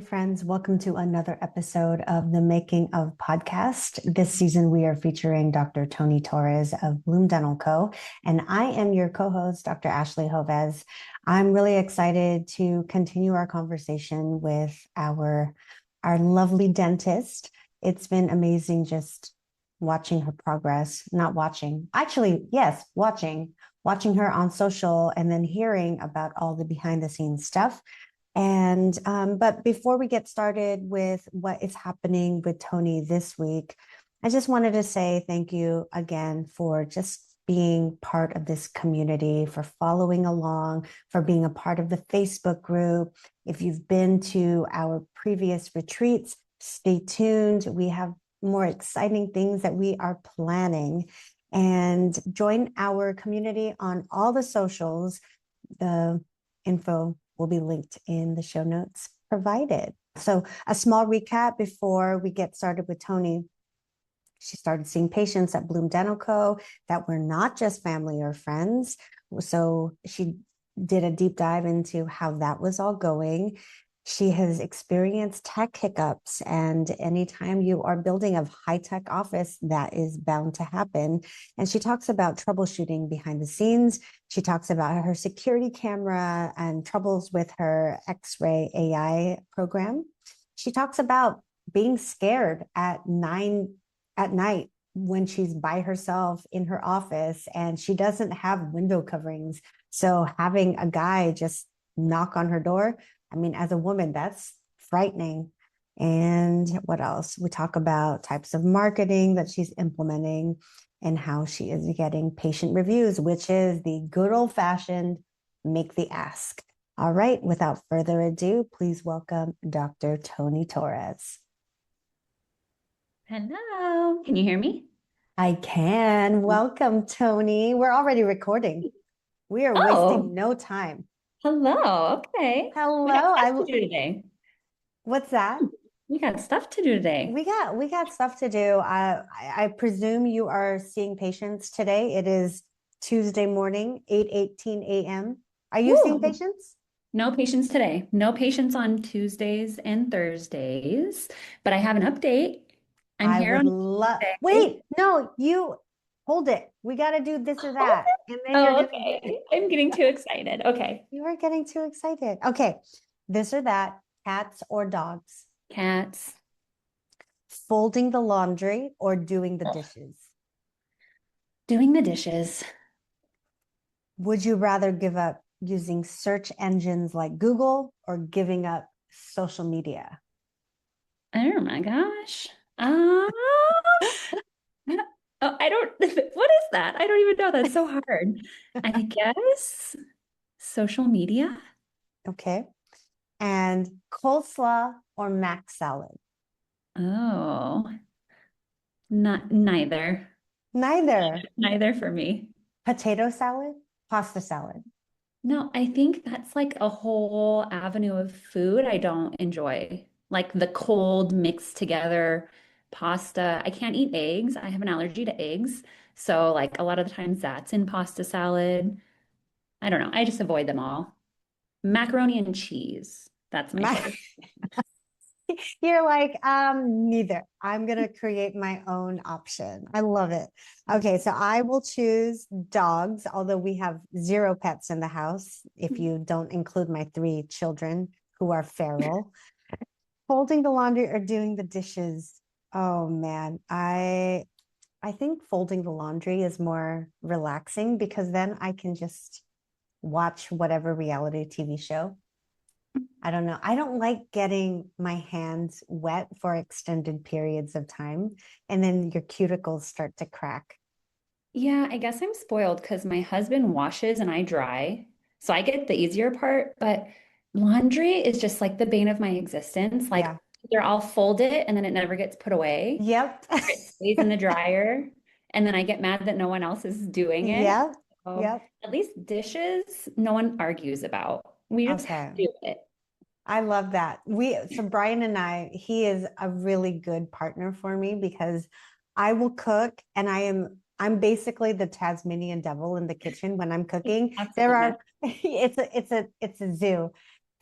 Hey friends, welcome to another episode of the Making of Podcast. This season we are featuring Dr. Toni Torres of Bloom Dental Co. And I am your co-host, Dr. Ashley Joves. I'm really excited to continue our conversation with our lovely dentist. It's been amazing just watching her progress, not watching, actually, yes, watching her on social and then hearing about all the behind the scenes stuff. And but before we get started with what is happening with Toni this week, I just wanted to say thank you again for just being part of this community, for following along, for being a part of the Facebook group. If you've been to our previous retreats, stay tuned. We have more exciting things that we are planning. And join our community on all the socials. The info will be linked in the show notes provided. So a small recap before we get started with Toni. She started seeing patients at Bloom Dental Co. that were not just family or friends. So she did a deep dive into how that was all going. She has experienced tech hiccups, and anytime you are building a high-tech office, that is bound to happen. And she talks about troubleshooting behind the scenes. She talks about her security camera and troubles with her X-ray AI program. She talks about being scared at 9 at night when she's by herself in her office and she doesn't have window coverings. So having a guy just knock on her door, I mean, as a woman, that's frightening. And what else? We talk about types of marketing that she's implementing and how she is getting patient reviews, which is the good old-fashioned make the ask. All right, without further ado, please welcome Dr. Toni Torres. Hello, can you hear me? I can. Welcome, Toni. We're already recording. We are Oh, wasting no time. hello. Okay. We got Hello. stuff to do today. What's that? We got stuff to do today. We got stuff to do. I presume you are seeing patients today. It is Tuesday morning, 8:18 a.m. Are you seeing Woo. patients? No patients today. No patients on Tuesdays and Thursdays, but I have an update. I'm I here would on love. Tuesday. Wait, no, you hold it. We got to do this or Oh, that. And then you're oh, gonna get okay. I'm getting too excited. Okay. you are getting too excited. Okay. This or that, cats or dogs, Cats. folding the laundry or doing the Ugh. dishes. Doing the dishes. Would you rather give up using search engines like Google or giving up social media? Oh my gosh. Uh, oh, I don't, what is that? I don't even know. That's so hard. I guess social media. Okay. And coleslaw or mac salad? Oh, not neither. Neither. Neither for me. Potato salad, pasta salad. No, I think that's like a whole avenue of food I don't enjoy. Like the cold mixed together pasta. I can't eat eggs. I have an allergy to eggs. So like a lot of the times that's in pasta salad. I don't know. I just avoid them all. Macaroni and cheese. That's my Mac favorite. You're like, neither. I'm gonna create my own option. I love it. Okay, so I will choose dogs, although we have zero pets in the house, if you don't include my three children who are feral. Folding the laundry or doing the dishes. Oh man, I think folding the laundry is more relaxing because then I can just watch whatever reality TV show. I don't know. I don't like getting my hands wet for extended periods of time, and then your cuticles start to crack. Yeah, I guess I'm spoiled because my husband washes and I dry. So I get the easier part, but laundry is just like the bane of my existence. Like Yeah. either I'll fold it and then it never gets put away, Yep. or it stays in the dryer, and then I get mad that no one else is doing it. Yep. So Yep. at least dishes, no one argues about. We just Okay. do it. I love that. So Brian and I, he is a really good partner for me because I will cook and I'm basically the Tasmanian devil in the kitchen when I'm cooking. That's There fun. are it's a zoo.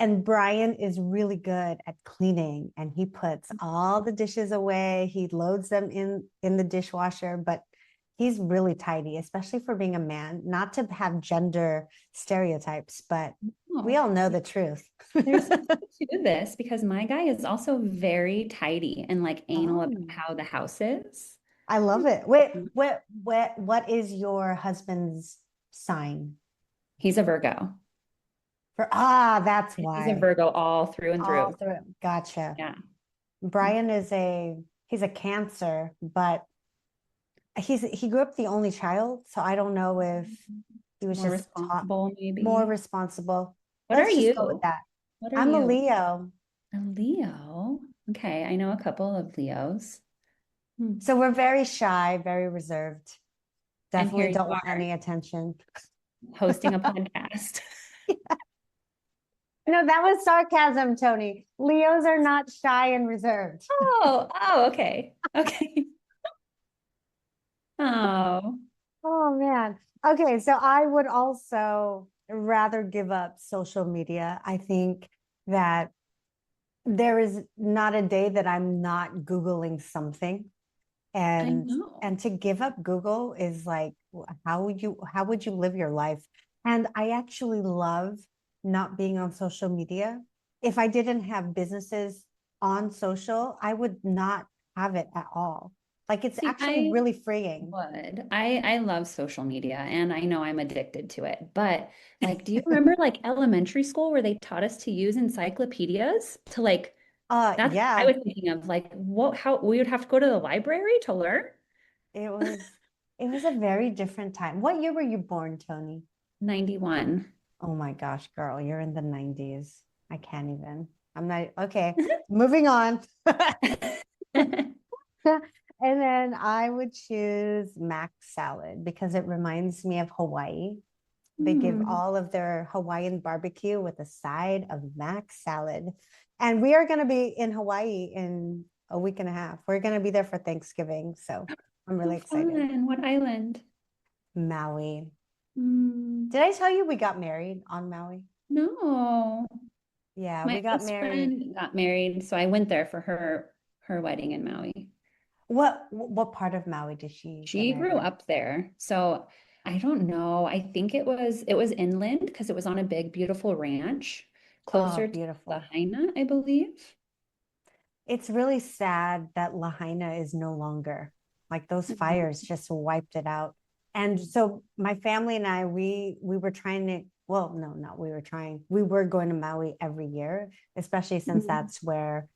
And Brian is really good at cleaning, and he puts all the dishes away. He loads them in the dishwasher, but he's really tidy, especially for being a man. Not to have gender stereotypes, but we Oh, all know the truth. there's something to this because my guy is also very tidy and like anal about Oh, how the house is. I love it. Wait, what is your husband's sign? He's a Virgo. That's He's a why. Virgo all through and All through. through. Gotcha. Yeah. Brian is he's a Cancer, but he grew up the only child, so I don't know if he was More just taught responsible, more maybe. responsible. What are Let's just go with you? that. What are I'm a you? Leo, A Leo. Okay, I know a couple of Leos. Hmm. so we're very shy, very reserved. And here Definitely you don't want are any attention. hosting a podcast. No, that was sarcasm, Toni. Leos are not shy and reserved. Oh, okay. Okay. Oh, Oh man. Okay, so I would also rather give up social media. I think that there is not a day that I'm not Googling something. I And know. to give up Google is like, how would you live your life? And I actually love not being on social media. If I didn't have businesses on social, I would not have it at all. Like it's See, actually I really freeing. would. I love social media and I know I'm addicted to it. But like, do you remember like elementary school where they taught us to use encyclopedias to like that's what I Yeah, was thinking of. Like, what how we would have to go to the library to learn? it was it was a very different time. What year were you born, Toni? 91. Oh my gosh, girl, you're in the 90s. I can't even. I'm not okay. Moving on. And then I would choose mac salad because it reminds me of Hawaii. They give Hmm. all of their Hawaiian barbecue with a side of mac salad. And we are going to be in Hawaii in a week and a half. We're going to be there for Thanksgiving. So I'm How really excited. fun. What island? Maui. Hmm. Did I tell you we got married on Maui? No. Yeah, My we got best married. friend got married, so I went there for her wedding in Maui. What part of Maui did she get She married grew in? up there. So I don't know. I think it was inland because it was on a big, beautiful ranch Oh, closer to beautiful. Lahaina, I believe. It's really sad that Lahaina is no longer. Like those fires just wiped it out. And so my family and I, we were trying to, well, no, not we were trying. We were going to Maui every year, especially since Mhm. that's where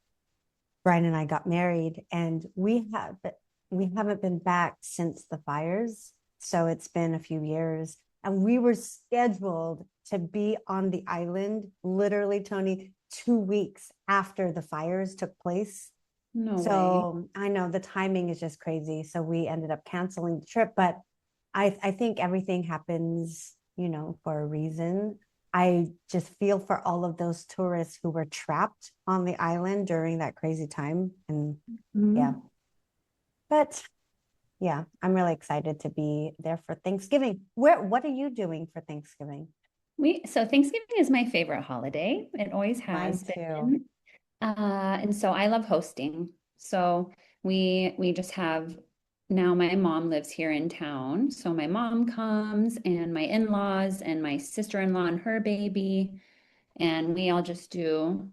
Brian and I got married. And we haven't been back since the fires. So it's been a few years. And we were scheduled to be on the island, literally, Toni, 2 weeks after the fires took place. No way. So I know the timing is just crazy. So we ended up canceling the trip, but I think everything happens, for a reason. I just feel for all of those tourists who were trapped on the island during that crazy time. And yeah, Mhm. but yeah, I'm really excited to be there for Thanksgiving. What are you doing for Thanksgiving? So Thanksgiving is my favorite holiday. It always Mine has too. been. And so I love hosting. So we just have now my mom lives here in town. So my mom comes and my in-laws and my sister-in-law and her baby. And we all just do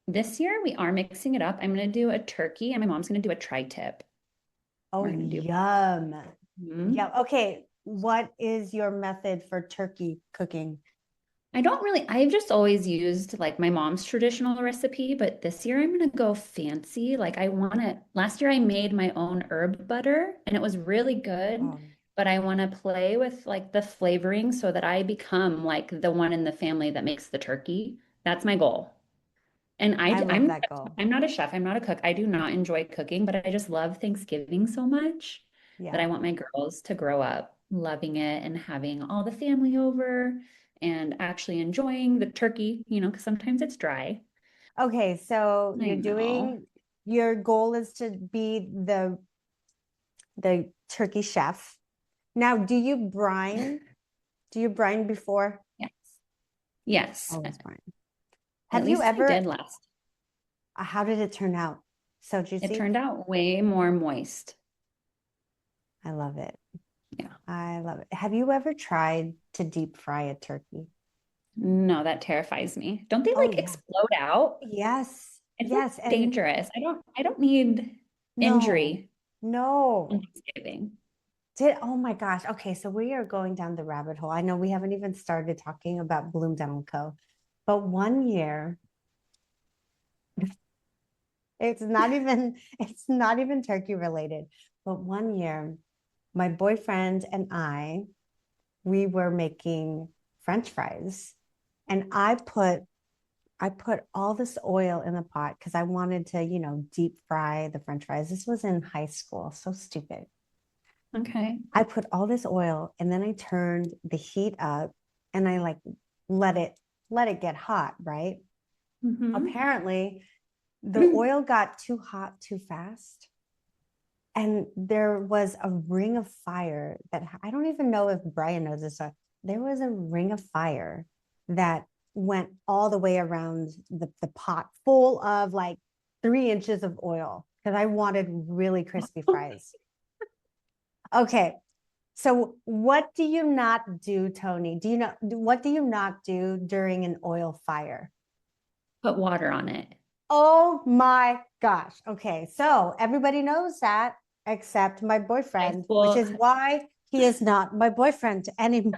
this year we are mixing it up. I'm gonna do a turkey and my mom's gonna do a tri-tip. Oh, We're gonna do yum. Mhm. Yeah. Okay. What is your method for turkey cooking? I've just always used like my mom's traditional recipe, but this year I'm gonna go fancy. Like last year I made my own herb butter and it was really good, Oh, but I want to play with like the flavoring so that I become like the one in the family that makes the turkey. That's my goal. And I love that goal. I'm not a chef, I'm not a cook. I do not enjoy cooking, but I just love Thanksgiving so much that Yeah. I want my girls to grow up loving it and having all the family over and actually enjoying the turkey, because sometimes it's dry. Okay, so I know. your goal is to be the turkey chef. Now, do you brine? Do you brine before? Yes. Yes. Always brine. At Have you least I ever, did last. how did it turn out? So It juicy? turned out way more moist. I love it. Yeah. I love it. Have you ever tried to deep fry a turkey? No, that terrifies me. Don't they Oh like yeah. explode out? Yes. It feels Yes. And dangerous. I don't need no, injury on no. Thanksgiving. Oh my gosh. Okay, so we are going down the rabbit hole. I know we haven't even started talking about Bloom Dental Co. But one year, it's not even turkey related. But one year, my boyfriend and we were making French fries. And I put all this oil in the pot because I wanted to, deep fry the French fries. This was in high school. So stupid. Okay. I put all this oil and then I turned the heat up and I like let it let it get hot, right? Mm-hmm. Apparently, the oil got too hot too fast. And there was a ring of fire that I don't even know if Brian knows this. There was a ring of fire that went all the way around the pot full of like 3 inches of oil because I wanted really crispy fries. Okay. So what do you not do, Toni? What do you not do during an oil fire? Put water on it. Oh my gosh. Okay. So everybody knows that except my High boyfriend, which school. is why he is not my boyfriend anymore.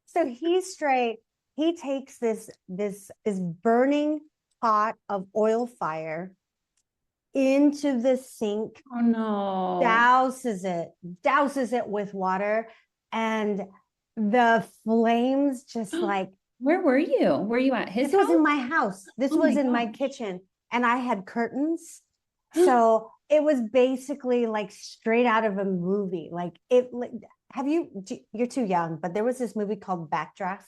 So he takes this burning pot of oil fire into the sink, Oh no. douses it with water, and the flames just like Where were you? Were you at this his was in house? my house. This Oh was my in my gosh. kitchen, and I had curtains. So it was basically like straight out of a movie. Like it like you're too young, but there was this movie called Backdraft,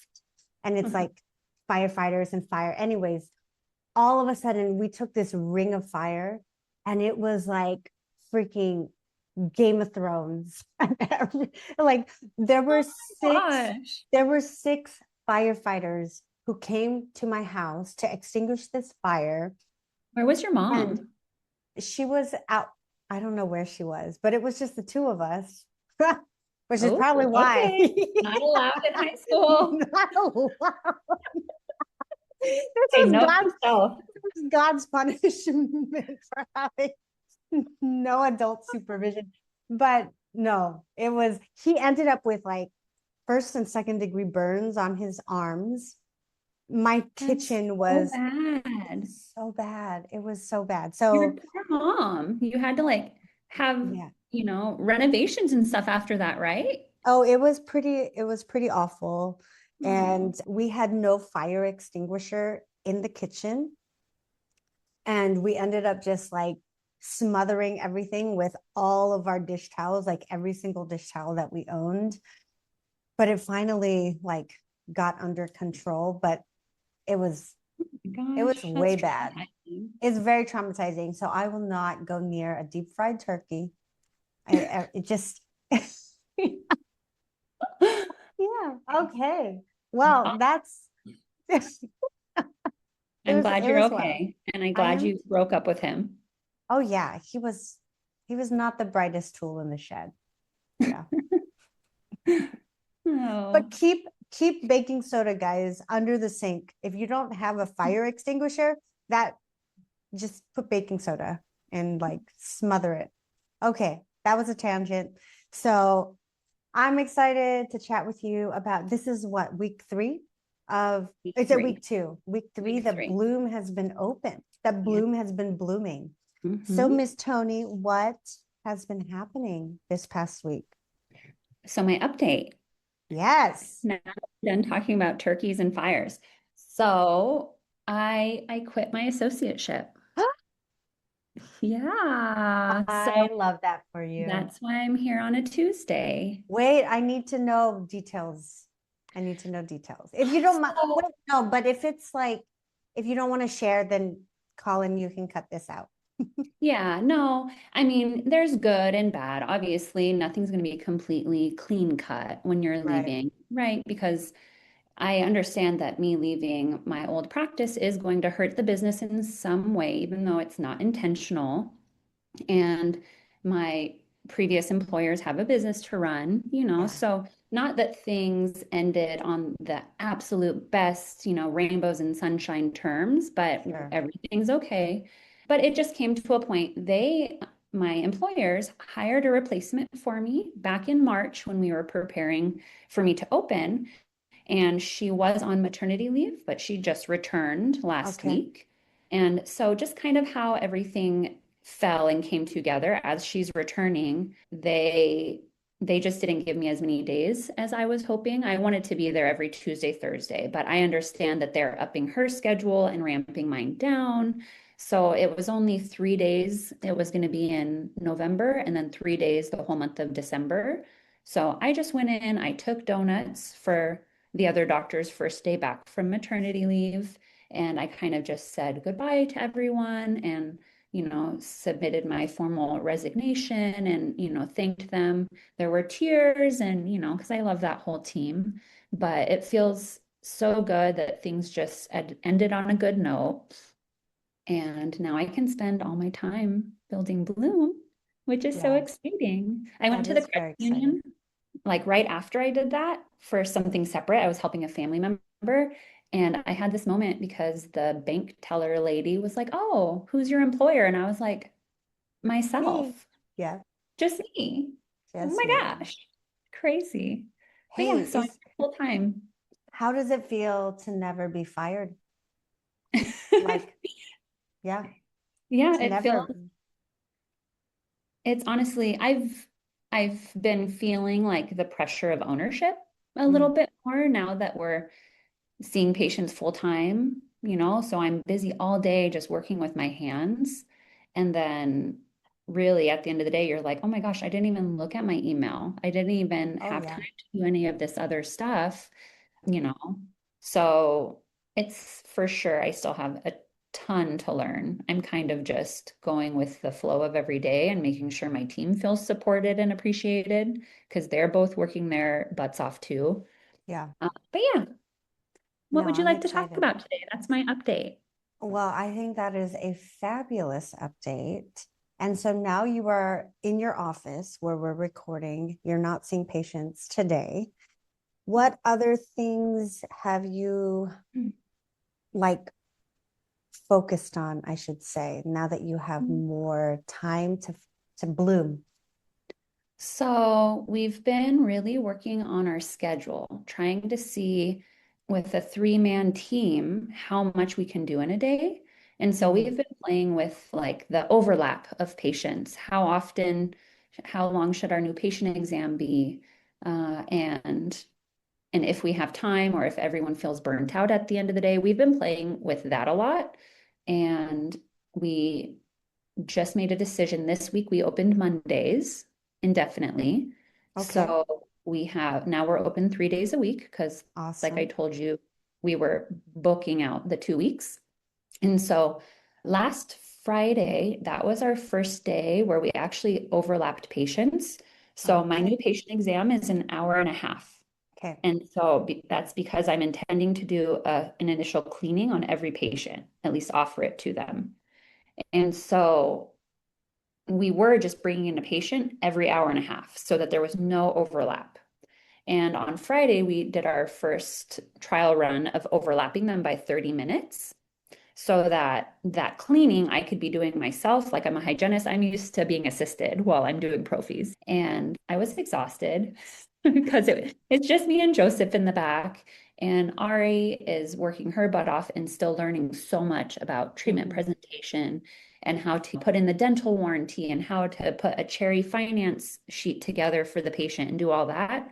and it's Mhm. like firefighters and fire. Anyways, all of a sudden we took this ring of fire and it was like freaking Game of Thrones. Like there were Oh my six, gosh. there were six firefighters who came to my house to extinguish this fire. Where was your And mom? she was out. I don't know where she was, but it was just the two of us, which is Oh, probably why. okay. Not allowed in high school. Not allowed. Hey, note to self. This was God's punishment for having no adult supervision. But no, he ended up with like first and second degree burns on his arms. My That's kitchen so was bad. so bad. It was so bad. Your So, poor mom. You had to like have, yeah. renovations and stuff after that, right? Oh, it was pretty awful. Oh, And we had no fire extinguisher in the kitchen. And we ended up just like smothering everything with all of our dish towels, like every single dish towel that we owned. But it finally like got under control, but it was it was gosh, that's way bad. traumatizing. It's very traumatizing. So I will not go near a deep fried turkey. It just yeah, okay. Well, that's it I'm was glad it you're was wild. okay. And I'm I glad am you broke up with him. oh yeah, he was not the brightest tool in the shed. Yeah. But Oh, keep baking soda, guys, under the sink. If you don't have a fire extinguisher, that just put baking soda and like smother it. Okay, that was a tangent. So I'm excited to chat with you about this is what week three of week it's a three. week two. Week three, Week the three. bloom has been open. The Yeah. bloom has been blooming. So, Hmm. Miss Toni, what has been happening this past week? So my update. Yes. Now we're done talking about turkeys and fires. So I quit my associateship. Yeah. So I love that for you. that's why I'm here on a Tuesday. Wait, I need to know details. I need to know details. If you don't mind, So wait, no, but if it's like, if you don't want to share, then Colin, you can cut this out. yeah, no, I mean, there's good and bad. Obviously, nothing's going to be completely clean cut when you're Right. leaving, right? Because I understand that me leaving my old practice is going to hurt the business in some way, even though it's not intentional. And my previous employers have a business to run, Yeah, so not that things ended on the absolute best, rainbows and sunshine terms, but sure. everything's okay. But it just came to a point. My employers hired a replacement for me back in March when we were preparing for me to open. And she was on maternity leave, but she just returned last Okay. week. And so, just kind of how everything fell and came together as she's returning, they just didn't give me as many days as I was hoping. I wanted to be there every Tuesday, Thursday, but I understand that they're upping her schedule and ramping mine down. So it was only 3 days. It was going to be in November and then 3 days the whole month of December. So I just went in, I took donuts for the other doctor's first day back from maternity leave. And I kind of just said goodbye to everyone and, submitted my formal resignation and, thanked them. There were tears and, because I love that whole team, but it feels so good that things just ended on a good note. And now I can spend all my time building Bloom, which is so Yeah, exciting. I went that to the is credit very exciting. union like right after I did that for something separate. I was helping a family member. And I had this moment because the bank teller lady was like, "Oh, who's your employer?" And I was like, Me. "Myself, Yeah, just me." Oh just my you. gosh, crazy. But Hey, yeah, so I'm is full time. how does it feel to never be fired? Like, yeah, Yeah, to never. it's honestly, I've been feeling like the pressure of ownership a little Mm. bit more now that we're seeing patients full time, so I'm busy all day just working with my hands. And then really at the end of the day, you're like, oh my gosh, I didn't even look at my email. I didn't even Oh have yeah, time to do any of this other stuff, you know. So it's for sure, I still have a ton to learn. I'm kind of just going with the flow of every day and making sure my team feels supported and appreciated because they're both working their butts off too. yeah. But yeah, what No, would you I'm like to talk excited. about today? That's my update. Well, I think that is a fabulous update. And so now you are in your office where we're recording. You're not seeing patients today. What other things have you like focused on, I should say, now that you have more time to bloom? So we've been really working on our schedule, trying to see with a three-man team how much we can do in a day. And so Mm, we've been playing with like the overlap of patients. How often, how long should our new patient exam be? And if we have time or if everyone feels burnt out at the end of the day, we've been playing with that a lot. And we just made a decision this week. We opened Mondays indefinitely. okay, So we're open 3 days a week because, like I awesome. told you, we were booking out the 2 weeks. And so last Friday, that was our first day where we actually overlapped patients. So my Okay, new patient exam is an hour and a half. okay, And so that's because I'm intending to do an initial cleaning on every patient, at least offer it to them. And so we were just bringing in a patient every hour and a half so that there was no overlap. And on Friday, we did our first trial run of overlapping them by 30 minutes so that cleaning I could be doing myself. Like I'm a hygienist, I'm used to being assisted while I'm doing prophies. And I was exhausted because it's just me and Joseph in the back. And Ari is working her butt off and still learning so much about treatment mm, presentation and how to put in the dental warranty and how to put a cherry finance sheet together for the patient and do all that.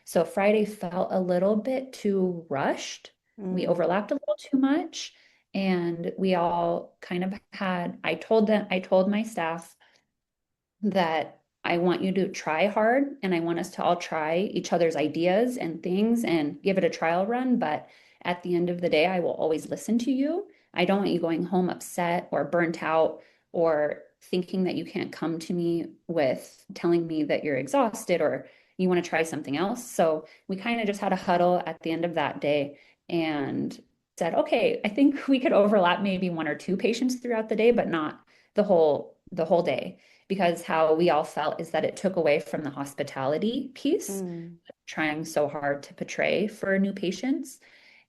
So Friday felt a little bit too rushed. We mm, overlapped a little too much. And we all kind of I told my staff that I want you to try hard and I want us to all try each other's ideas and things and give it a trial run. But at the end of the day, I will always listen to you. I don't want you going home upset or burnt out or thinking that you can't come to me with telling me that you're exhausted or You want to try something else? So we kind of just had a huddle at the end of that day and said, okay, I think we could overlap maybe one or two patients throughout the day, but not the whole day. Because how we all felt is that it took away from the hospitality piece, Mm. trying so hard to portray for new patients.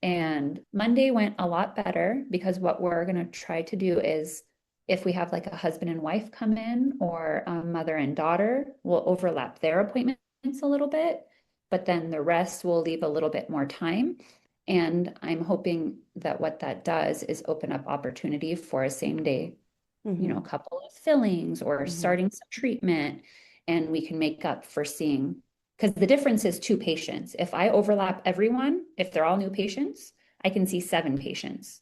And Monday went a lot better because what we're going to try to do is if we have like a husband and wife come in or a mother and daughter, we'll overlap their appointments a little bit, but then the rest will leave a little bit more time. And I'm hoping that what that does is open up opportunity for a same day, a Hmm. couple of fillings or Hmm. starting some treatment, and we can make up for seeing, because the difference is two patients. If I overlap everyone, if they're all new patients, I can see seven patients.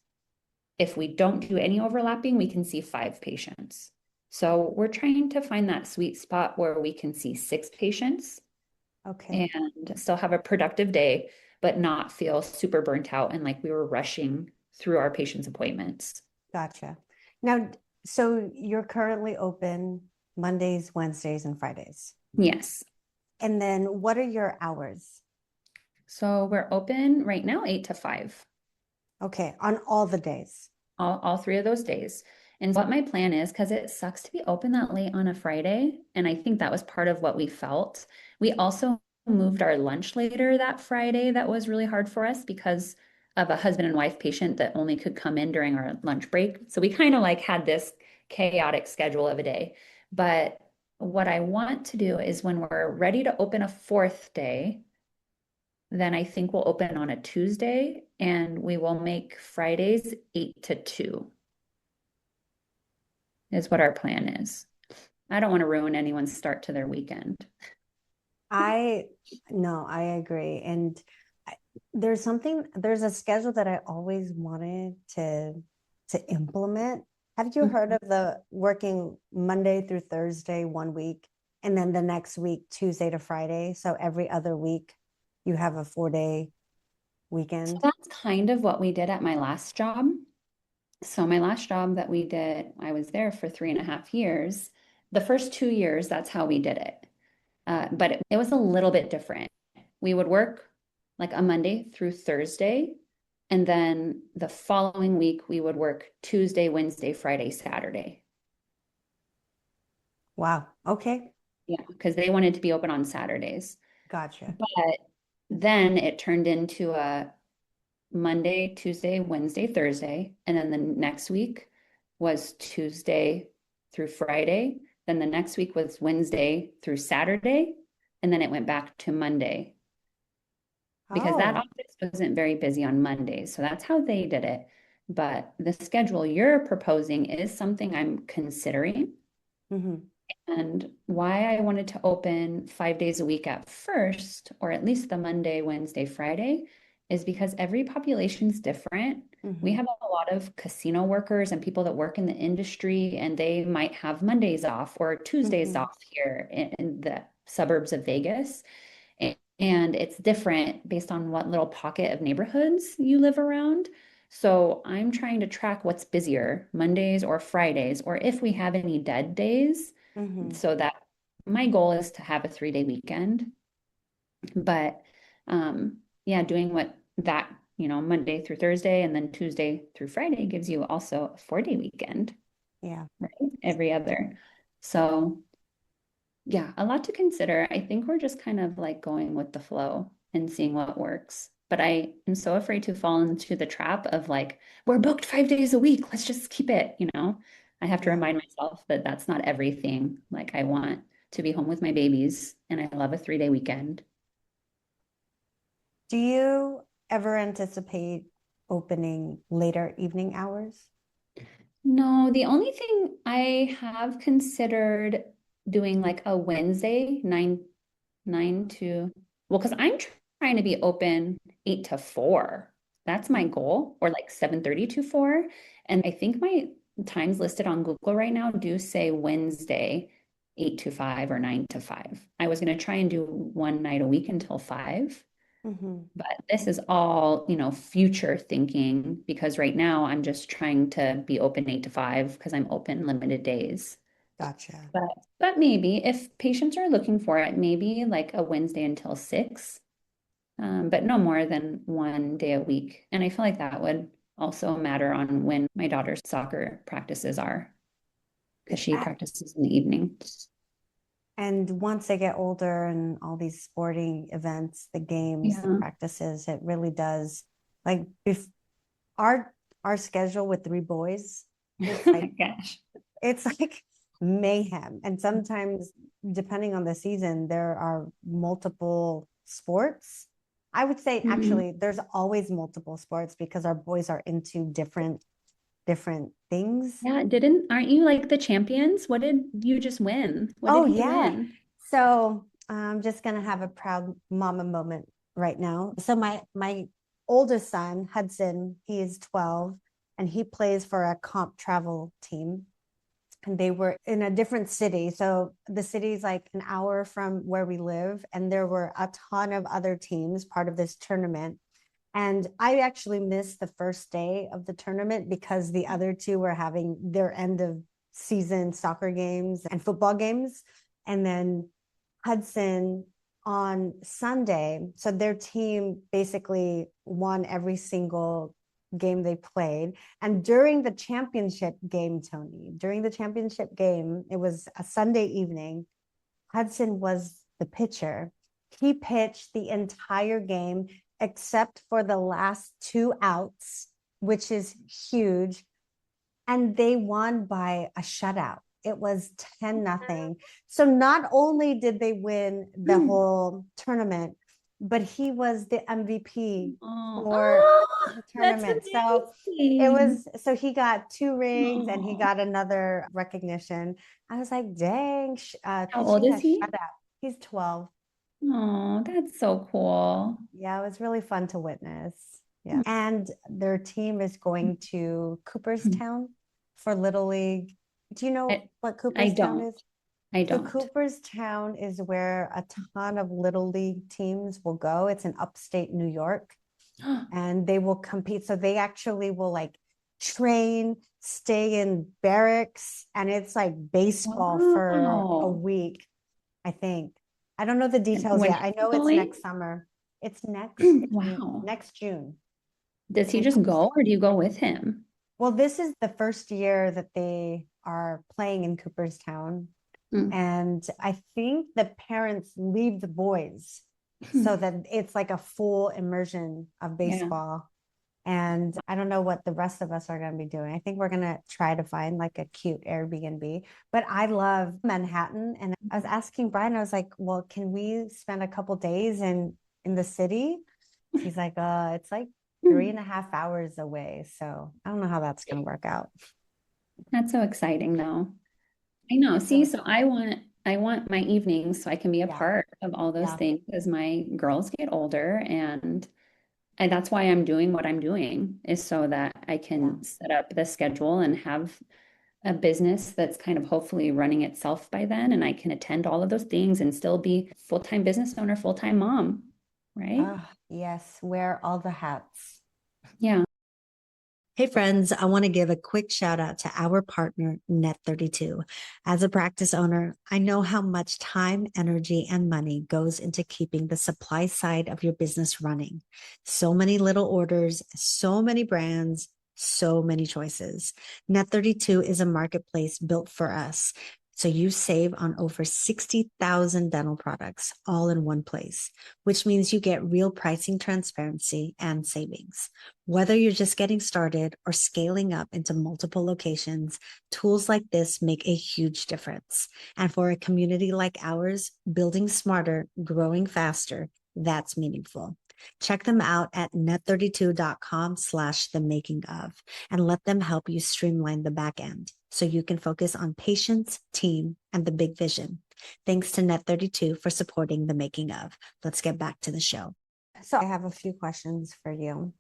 If we don't do any overlapping, we can see five patients. So we're trying to find that sweet spot where we can see six patients Okay. and still have a productive day, but not feel super burnt out and like we were rushing through our patients' appointments. Gotcha. Now, so you're currently open Mondays, Wednesdays, and Fridays. Yes. And then what are your hours? So we're open right now, 8 to 5, Okay, on all the days. all three of those days. And what my plan is, because it sucks to be open that late on a Friday, and I think that was part of what we felt. We also moved our lunch later that Friday. That was really hard for us because of a husband and wife patient that only could come in during our lunch break. So we kind of like had this chaotic schedule of a day. But what I want to do is when we're ready to open a fourth day, then I think we'll open on a Tuesday and we will make Fridays 8 to 2 is what our plan is. I don't want to ruin anyone's start to their weekend. I no, I agree. And there's a schedule that I always wanted to implement. Have you heard of the working Monday through Thursday 1 week and then the next week Tuesday to Friday? So every other week you have a 4 day So weekend. that's kind of what we did at my last job. So my last job that we did, I was there for 3.5 years. The first 2 years, that's how we did it. But it was a little bit different. We would work like a Monday through Thursday, and then the following week we would work Tuesday, Wednesday, Friday, Saturday. Wow. Okay. Yeah, because they wanted to be open on Saturdays. Gotcha. But then it turned into a Monday, Tuesday, Wednesday, Thursday. And then the next week was Tuesday through Friday. Then the next week was Wednesday through Saturday. And then it went back to Monday because that Oh. office wasn't very busy on Mondays. So that's how they did it. But the schedule you're proposing is something I'm considering. Hmm. And why I wanted to open 5 days a week at first, or at least the Monday, Wednesday, Friday, is because every population's different. We Hmm. have a lot of casino workers and people that work in the industry, and they might have Mondays off or Tuesdays Hmm. off here in the suburbs of Vegas. And it's different based on what little pocket of neighborhoods you live around. So I'm trying to track what's busier, Mondays or Fridays, or if we have any dead days Hmm. so that my goal is to have a 3 day weekend. But yeah, doing what that, Monday through Thursday and then Tuesday through Friday gives you also a 4 day weekend, Yeah. right? Every other. So yeah, a lot to consider. I think we're just kind of like going with the flow and seeing what works. But I am so afraid to fall into the trap of like, we're booked 5 days a week. Let's just keep it. I have to Yeah. remind myself that that's not everything. Like, I want to be home with my babies and I love a 3 day weekend. Do you ever anticipate opening later evening hours? No, the only thing I have considered doing like a Wednesday, 9 to, well, because I'm trying to be open 8 to 4. That's my goal, or like 7:30 to 4. And I think my times listed on Google right now do say Wednesday, 8 to 5 or 9 to 5. I was going to try and do one night a week until 5. Hmm. But this is all, future thinking because right now I'm just trying to be open 8 to 5 because I'm open limited days. Gotcha. But maybe if patients are looking for it, maybe like a Wednesday until 6, but no more than 1 day a week. And I feel like that would also matter on when my daughter's soccer practices are, because she Uh, practices in the evening. And once they get older and all these sporting events, the games, the Yeah. practices, it really does like if our our schedule with three boys, it's Oh my like gosh. it's like mayhem. And sometimes, depending on the season, there are multiple sports. I would say Mhm. actually there's always multiple sports because our boys are into different things. Yeah, aren't you like the champions? What did you just win? What Oh did he yeah. win? So I'm just gonna have a proud mama moment right now. So my oldest son, Hudson, he is 12 and he plays for a comp travel team. And they were in a different city. So the city is like an hour from where we live. And there were a ton of other teams part of this tournament. And I actually missed the first day of the tournament because the other two were having their end of season soccer games and football games. And then Hudson on Sunday, so their team basically won every single game they played. And during the championship game, Tony, during the championship game, it was a Sunday evening. Hudson was the pitcher. He pitched the entire game except for the last two outs, which is huge. And they won by a shutout. It was 10-0. So not only did they win the Hmm. whole tournament, but he was the MVP Oh, for oh, the that's tournament. So it amazing. was, so he got two rings and he Oh, got another recognition. I was like, dang, how old pitching a is he? shutout. He's 12. Oh, that's so cool. Yeah, it was really fun to witness. Yeah. And their team is going to Cooperstown for Little League. Do you know I, what I Cooperstown don't. is? I So don't. Cooperstown is where a ton of Little League teams will go. It's in upstate New York and they will compete. So they actually will like train, stay in barracks, and it's like baseball for a Wow. week, I think. I don't know the And details when yet. I he's know it's going, next summer. It's wow. next June Does he in just go or Cooperstown. do you go with him? Well, this is the first year that they are playing in Cooperstown. Mm. And I think the parents leave the boys so that it's like a full immersion of Yeah. baseball. And I don't know what the rest of us are going to be doing. I think we're going to try to find like a cute Airbnb. But I love Manhattan. And I was asking Brian, I was like, well, can we spend a couple days in the city? He's like, it's like 3.5 hours away. So I don't know how that's going to work out. That's so exciting though. I know. It's See, really so fun. I want my evenings so I can be a Yeah. part of all those Yeah. things as my girls get older and that's why I'm doing what I'm doing is so that I Yeah. can set up the schedule and have a business that's kind of hopefully running itself by then and I can attend all of those things and still be full-time business owner, full-time mom, right? Ah, yes. Wear all the hats. Yeah. Hey friends, I want to give a quick shout out to our partner, Net32. As a practice owner, I know how much time, energy, and money goes into keeping the supply side of your business running. So many little orders, so many brands, so many choices. Net32 is a marketplace built for us. So you save on over 60,000 dental products all in one place, which means you get real pricing transparency and savings. Whether you're just getting started or scaling up into multiple locations, tools like this make a huge difference. And for a community like ours, building smarter, growing faster, that's meaningful. Check them out at net32.com/the making of and let them help you streamline the back end so you can focus on patients, team, and the big vision. Thanks to Net32 for supporting the making of. Let's get back to the show. So I have a few questions for you.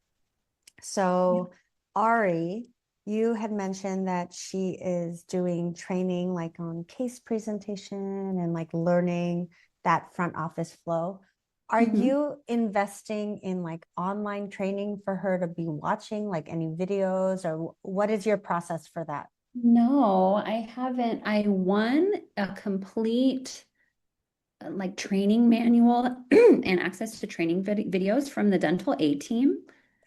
So, Ari, you had mentioned that she is doing training like on case presentation and like learning that front office flow. Are Mhm. you investing in like online training for her to be watching, like any videos, or what is your process for that? No, I haven't. I won a complete like training manual and access to training videos from the dental A team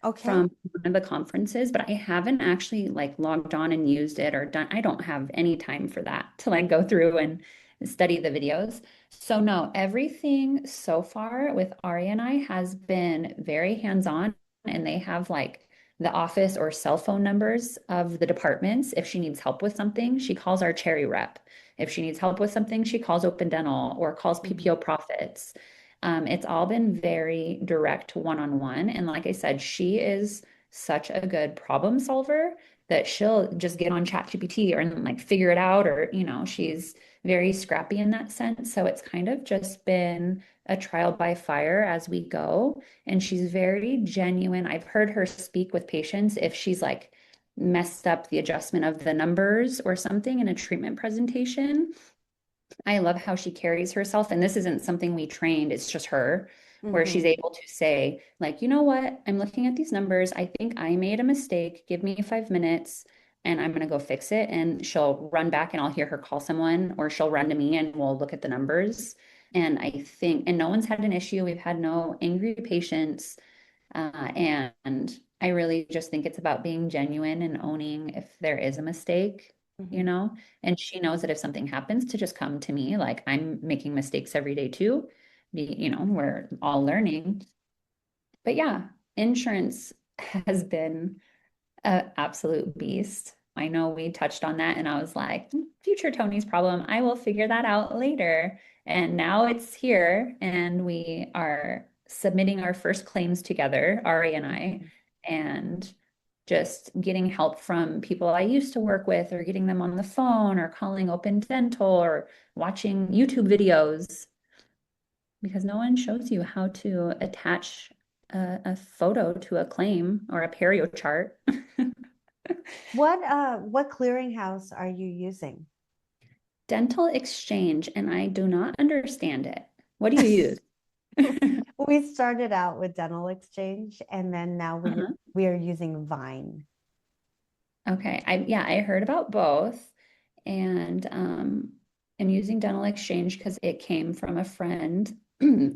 Okay. from one of the conferences, but I haven't actually like logged on and used it or done. I don't have any time for that to like go through and study the videos. So no, everything so far with Ari and I has been very hands-on, and they have like the office or cell phone numbers of the departments. If she needs help with something, she calls our cherry rep. If she needs help with something, she calls Open Dental or calls Mhm. PPO Profits. It's all been very direct one-on-one. And like I said, she is such a good problem solver that she'll just get on ChatGPT or like figure it out, or, she's very scrappy in that sense. So it's kind of just been a trial by fire as we go. And she's very genuine. I've heard her speak with patients if she's like messed up the adjustment of the numbers or something in a treatment presentation. I love how she carries herself. And this isn't something we trained, it's just her, where she's Mhm. able to say, like, you know what? I'm looking at these numbers. I think I made a mistake. Give me 5 minutes and I'm going to go fix it. And she'll run back and I'll hear her call someone, or she'll run to me and we'll look at the numbers. And I think, and no one's had an issue. We've had no angry patients. And I really just think it's about being genuine and owning if there is a mistake, you Mhm. know? And she knows that if something happens, to just come to me. Like I'm making mistakes every day too. We're all learning. But yeah, insurance has been an absolute beast. I know we touched on that, and I was like, future Toni's problem. I will figure that out later. And now it's here, and we are submitting our first claims together, Ari and I, Mhm. and just getting help from people I used to work with, or getting them on the phone, or calling Open Dental, or watching YouTube videos, because no one shows you how to attach a photo to a claim or a perio chart. What clearinghouse are you using? Dental exchange, and I do not understand it. What do you use? We started out with dental exchange and then now Uh-huh. we are using Vine. Okay. I heard about both, and I'm using dental exchange because it came from a friend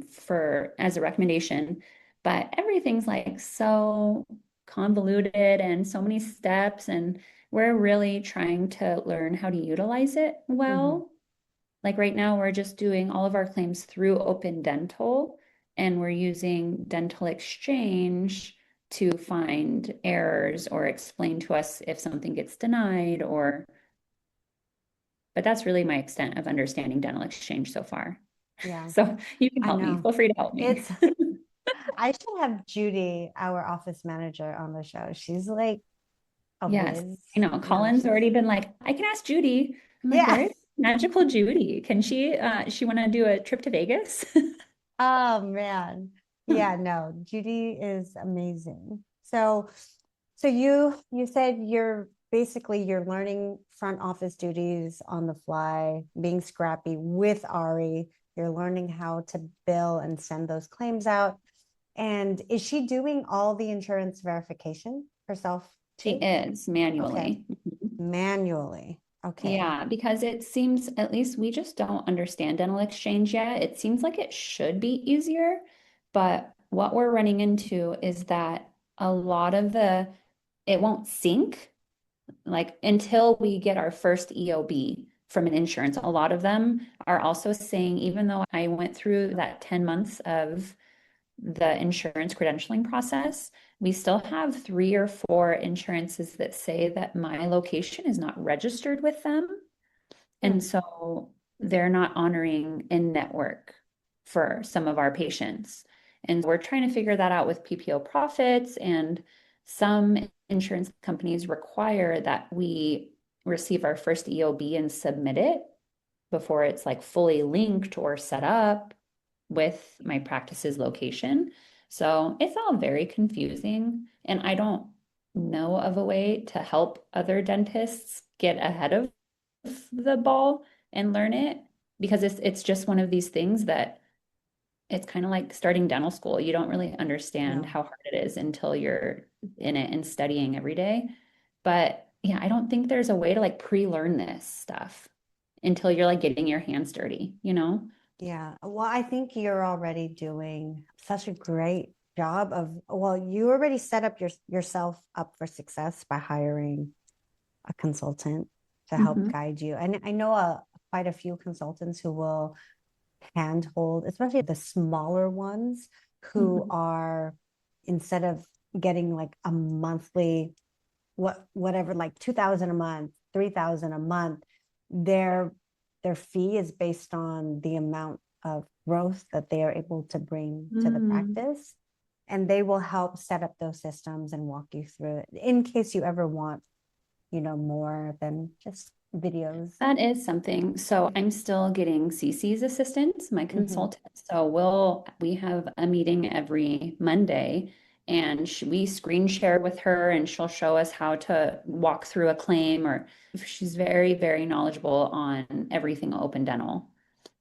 for as a recommendation, but everything's like so convoluted and so many steps, and we're really trying to learn how to utilize it Mhm. well. Like right now, we're just doing all of our claims through Open Dental, and we're using Dental Exchange to find errors or explain to us if something gets denied, but that's really my extent of understanding Dental Exchange so far. Yeah, So you can I help me. know. Feel free to help me. It's I should have Judy, our office manager, on the show. She's like a Yes. whiz. Colin's She's already been like, I can ask Judy. I'm like, yeah. where is magical Judy? Can she want to do a trip to Vegas? Oh man. Yeah, no, Judy is amazing. So you said you're learning front office duties on the fly, being scrappy with Ari. You're learning how to bill and send those claims out. And is she doing all the insurance verification herself She too? is Okay. manually. Manually. Okay. Yeah, because it seems, at least we just don't understand dental exchange yet. It seems like it should be easier, but what we're running into is that a lot of it won't sync like until we get our first EOB from an insurance. A lot of them are also saying, even though I went through that 10 months of the insurance credentialing process, we still have 3 or 4 insurances that say that my location is not registered with them. And Hmm. so they're not honoring in network for some of our patients. And we're trying to figure that out with PPO profits. And some insurance companies require that we receive our first EOB and submit it before it's like fully linked or set up with my practice's location. So it's all very confusing. And I don't know of a way to help other dentists get ahead of the ball and learn it, because it's just one of these things that it's kind of like starting dental school. You don't really understand No. how hard it is until you're in it and studying every day. But yeah, I don't think there's a way to like pre-learn this stuff until you're like getting your hands dirty, you know? Yeah. Well, I think you're already doing such a great job of, well, you already set up yourself up for success by hiring a consultant to help Hmm. guide you. And I know quite a few consultants who will handhold, especially the smaller ones who Hmm. are, instead of getting like a monthly, whatever, like 2,000 a month, 3,000 a month, their their fee is based on the amount of growth that they are able to bring to the Mm. practice. And they will help set up those systems and walk you through it in case you ever want, more than just videos. That is something. So I'm still getting Cece's assistance, my Hmm. consultant. So we have a meeting every Monday and we screen share with her and she'll show us how to walk through a claim or she's very, very knowledgeable on everything open dental.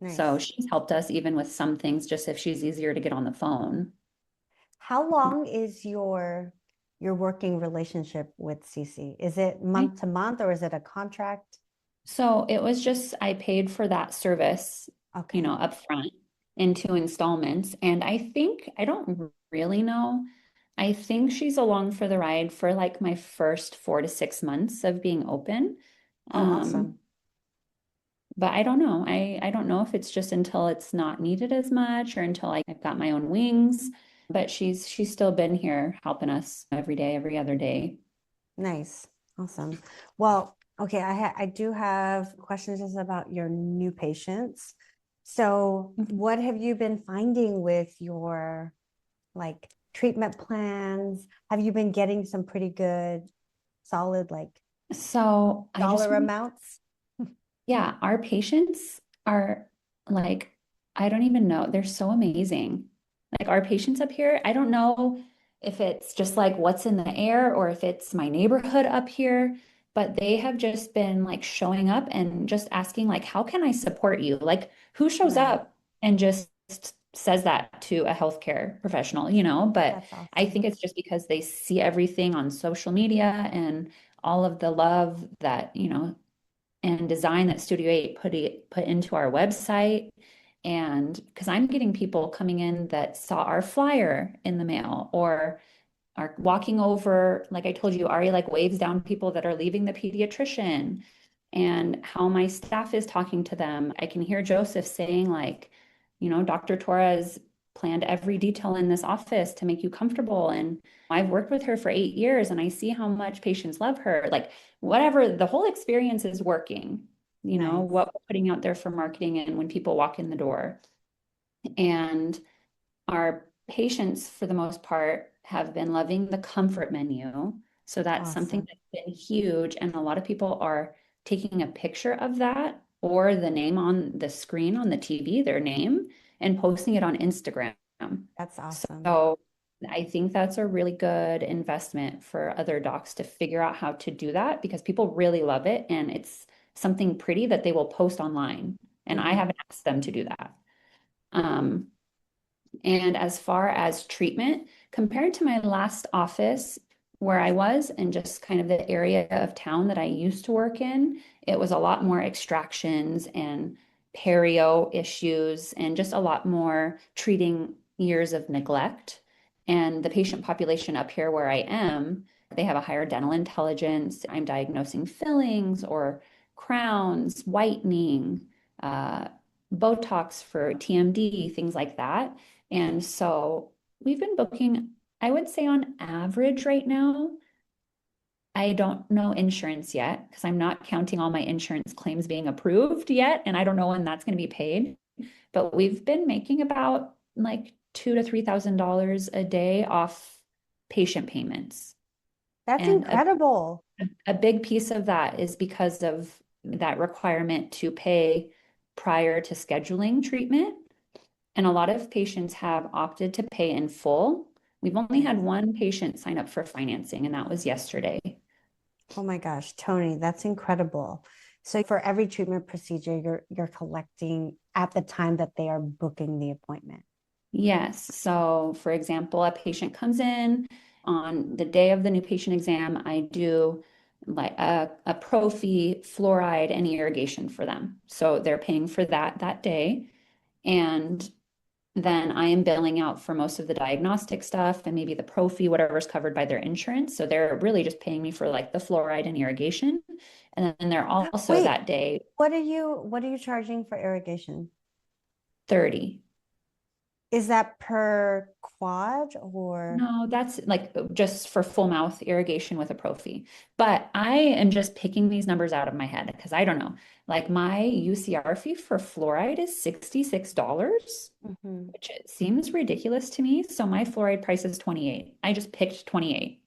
So Nice. she's helped us even with some things, just if she's easier to get on the phone. How long is your working relationship with Cece? Is it I month to month or is it a contract? So it was just, I paid for that service, Okay. up front in 2 installments. And I don't really know. I think she's along for the ride for like my first 4 to 6 months of being open. Oh, Um, awesome. but I don't know. I don't know if it's just until it's not needed as much or until I've got my own wings. But she's still been here helping us every day, every other day. Nice. Awesome. Well, okay, I do have questions just about your new patients. So, what have you been finding with your like treatment plans? Have you been getting some pretty good, solid like So I just dollar want amounts? Yeah, our patients are like, I don't even know. They're so amazing. Like our patients up here, I don't know if it's just like what's in the air or if it's my neighborhood up here, but they have just been like showing up and just asking like, how can I support you? Like who shows Right. up and just says that to a healthcare professional? But That's I awesome. think it's just because they see everything on social media and all of the love that, and design that Studio 8 put into our website. And because I'm getting people coming in that saw our flyer in the mail or are walking over, like I told you, Ari like waves down people that are leaving the pediatrician and how my staff is talking to them. I can hear Joseph saying, like, Dr. Torres planned every detail in this office to make you comfortable. And I've worked with her for 8 years and I see how much patients love her. Like, whatever, the whole experience is working, Nice. what we're putting out there for marketing and when people walk in the door. And our patients, for the most part, have been loving the comfort menu. So that's something Awesome. that's been huge. And a lot of people are taking a picture of that or the name on the screen on the TV, their name, and posting it on Instagram. That's awesome. So I think that's a really good investment for other docs to figure out how to do that because people really love it and it's something pretty that they will post online. And I Hmm. haven't asked them to do that. Um, and as far as treatment, compared to my last office where I was and just kind of the area of town that I used to work in, it was a lot more extractions and perio issues and just a lot more treating years of neglect. And the patient population up here where I am, they have a higher dental intelligence. I'm diagnosing fillings or crowns, whitening, uh, Botox for TMD, things like that. And so we've been booking, I would say on average right now. I don't know insurance yet because I'm not counting all my insurance claims being approved yet. And I don't know when that's going to be paid. But we've been making about like $2,000 to $3,000 a day off patient payments. That's And incredible. a big piece of that is because of that requirement to pay prior to scheduling treatment. And a lot of patients have opted to pay in full. We've only Nice. had one patient sign up for financing, and that was yesterday. Oh my gosh, Toni, that's incredible. So for every treatment procedure, you're collecting at the time that they are booking the appointment. Yes. So, for example, a patient comes in on the day of the new patient exam. I do like a prophy, fluoride, and irrigation for them. So they're paying for that day. And then I am billing out for most of the diagnostic stuff and maybe the prophy, whatever's covered by their insurance. So they're really just paying me for like the fluoride and irrigation. And then they're also Wait, that day what are you charging for irrigation? 30. Is that per quad or? No, that's like just for full mouth irrigation with a prophy. But I am just picking these numbers out of my head because I don't know. Like my UCR fee for fluoride is $66, Mhm. which it seems ridiculous to me. So my fluoride price is 28. I just picked 28.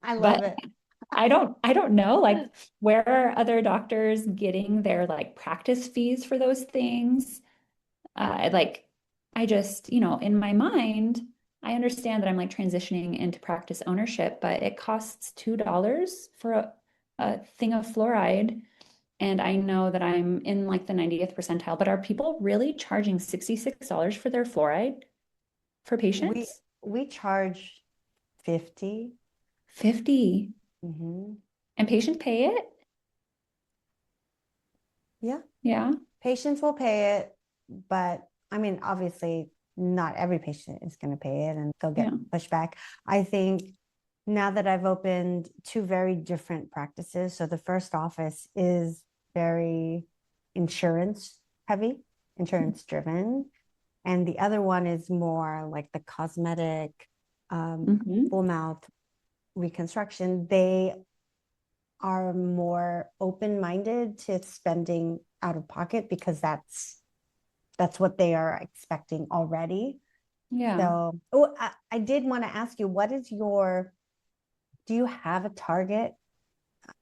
I love But it. I don't know like where are other doctors getting their like practice fees for those things? Like I just, in my mind, I understand that I'm like transitioning into practice ownership, but it costs $2 for a thing of fluoride. And I know that I'm in like the 90th percentile, but are people really charging $66 for their fluoride for We patients? we charge 50. 50 Hmm. and patients pay it? Yeah. Yeah. Patients will pay it, but I mean, obviously, not every patient is going to pay it and they'll Yeah. get pushback. I think now that I've opened two very different practices, so the first office is very insurance heavy, insurance driven, and the other one is more like the cosmetic, Hmm. full mouth reconstruction. They are more open-minded to spending out of pocket because that's what they are expecting already. Yeah. So, oh, I did want to ask you, do you have a target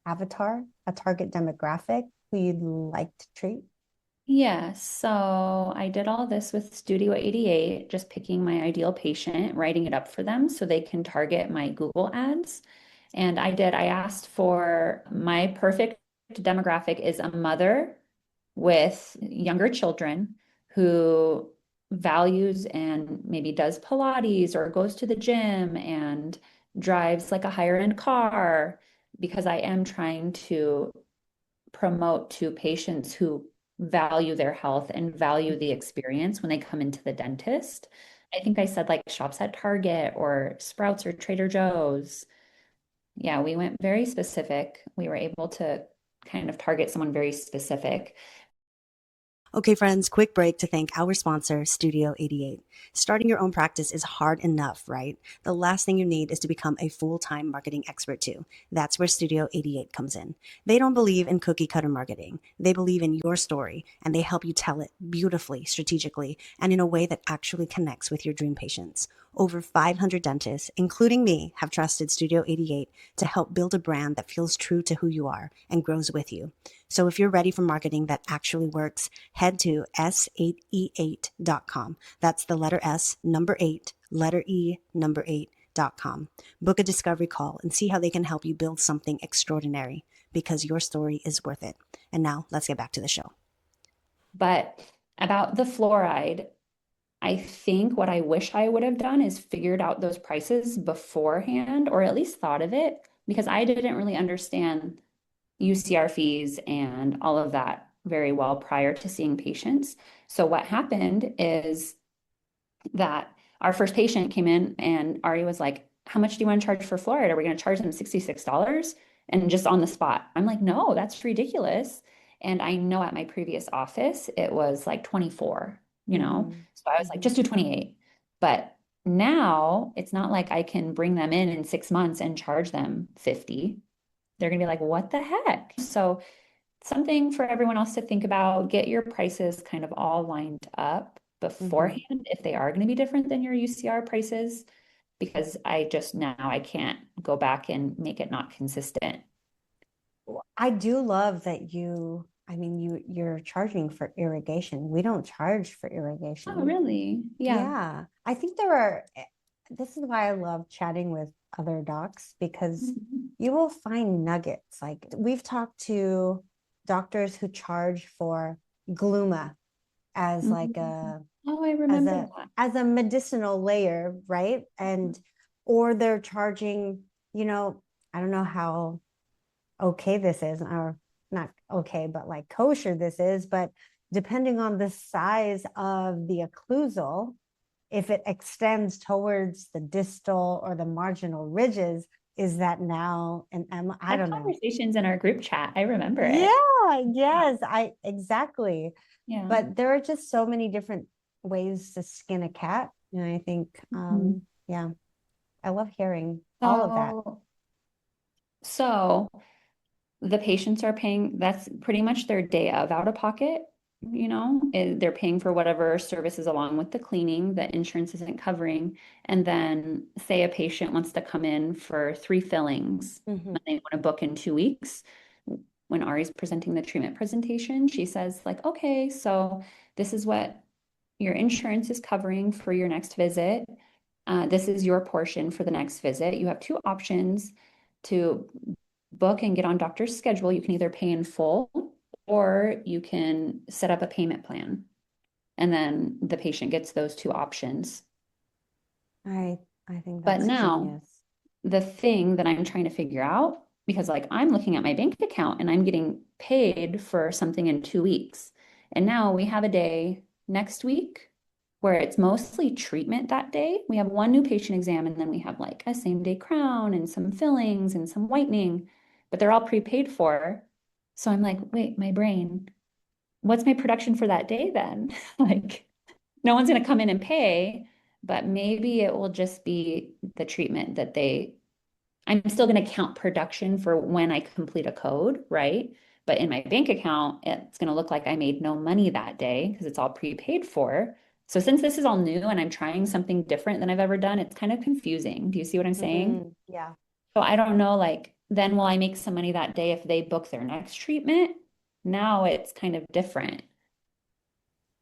avatar, a target demographic who you'd like to treat? Yeah, so I did all this with Studio 88, just picking my ideal patient, writing it up for them so they can target my Google ads. And I asked for my perfect demographic is a mother with younger children who values and maybe does Pilates or goes to the gym and drives like a higher end car because I am trying to promote to patients who value their health and value the experience when they come into the dentist. I think I said like shops at Target or Sprouts or Trader Joe's. Yeah, we went very specific. We were able to kind of target someone very specific. Okay, friends, quick break to thank our sponsor, Studio 88. Starting your own practice is hard enough, right? The last thing you need is to become a full-time marketing expert too. That's where Studio 88 comes in. They don't believe in cookie cutter marketing. They believe in your story and they help you tell it beautifully, strategically, and in a way that actually connects with your dream patients. Over 500 dentists, including me, have trusted Studio 88 to help build a brand that feels true to who you are and grows with you. So if you're ready for marketing that actually works, head to s8e8.com. That's the letter S, number 8, letter E, number 8.com. Book a discovery call and see how they can help you build something extraordinary because your story is worth it. And now let's get back to the show. But about the fluoride, I think what I wish I would have done is figured out those prices beforehand, or at least thought of it, because I didn't really understand UCR fees and all of that very well prior to seeing patients. So what happened is that our first patient came in and Ari was like, how much do you want to charge for fluoride? Are we going to charge them $66? And just on the spot, I'm like, no, that's ridiculous. And I know at my previous office, it was like 24, you know? Mm-hmm. So I was like, Mm-hmm. just do 28. But now it's not like I can bring them in 6 months and charge them 50. They're going to be like, what the heck? So something for everyone else to think about. Get your prices kind of all lined up Mm-hmm. beforehand if they are going to be different than your UCR prices, because I just now I can't go back and make it not consistent. I do love that I mean, you're charging for irrigation. We don't charge for Oh, irrigation. really? Yeah. Yeah, I think this is why I love chatting with other docs because Mhm. you will find nuggets. Like we've talked to doctors who charge for gluma as like Mhm. a Oh, I as remember a that. as a medicinal layer, right? And or they're charging, you know, I don't know how okay this is, or not okay, but like kosher this is, but depending on the size of the occlusal, if it extends towards the distal or the marginal ridges, is that now an M? I That don't know. conversation's in our group chat. I remember it. Yeah, yes, I exactly. Yeah. But there are just so many different ways to skin a cat. And I think, Mhm. yeah, I love hearing all of that. So the patients are paying, that's pretty much their day of out of pocket, they're paying for whatever services along with the cleaning that insurance isn't covering. And then say a patient wants to come in for 3 fillings Mm-hmm. and they want to book in 2 weeks. When Ari's presenting the treatment presentation, she says like, okay, so this is what your insurance is covering for your next visit. This is your portion for the next visit. You have two options to book and get on doctor's schedule. You can either pay in full or you can set up a payment plan. And then the patient gets those two options. I think But that's now genius. the thing that I'm trying to figure out, because like I'm looking at my bank account and I'm getting paid for something in 2 weeks. And now we have a day next week where it's mostly treatment that day. We have one new patient exam and then we have like a same day crown and some fillings and some whitening, but they're all prepaid for. So I'm like, wait, my brain, what's my production for that day then? Like, no one's going to come in and pay, but maybe it will just be the treatment that I'm still going to count production for when I complete a code, right? But in my bank account, it's going to look like I made no money that day because it's all prepaid for. So since this is all new and I'm trying something different than I've ever done, it's kind of confusing. Do you see what I'm saying? Yeah. So I don't know, like, then will I make some money that day if they book their next treatment? Now it's kind of different.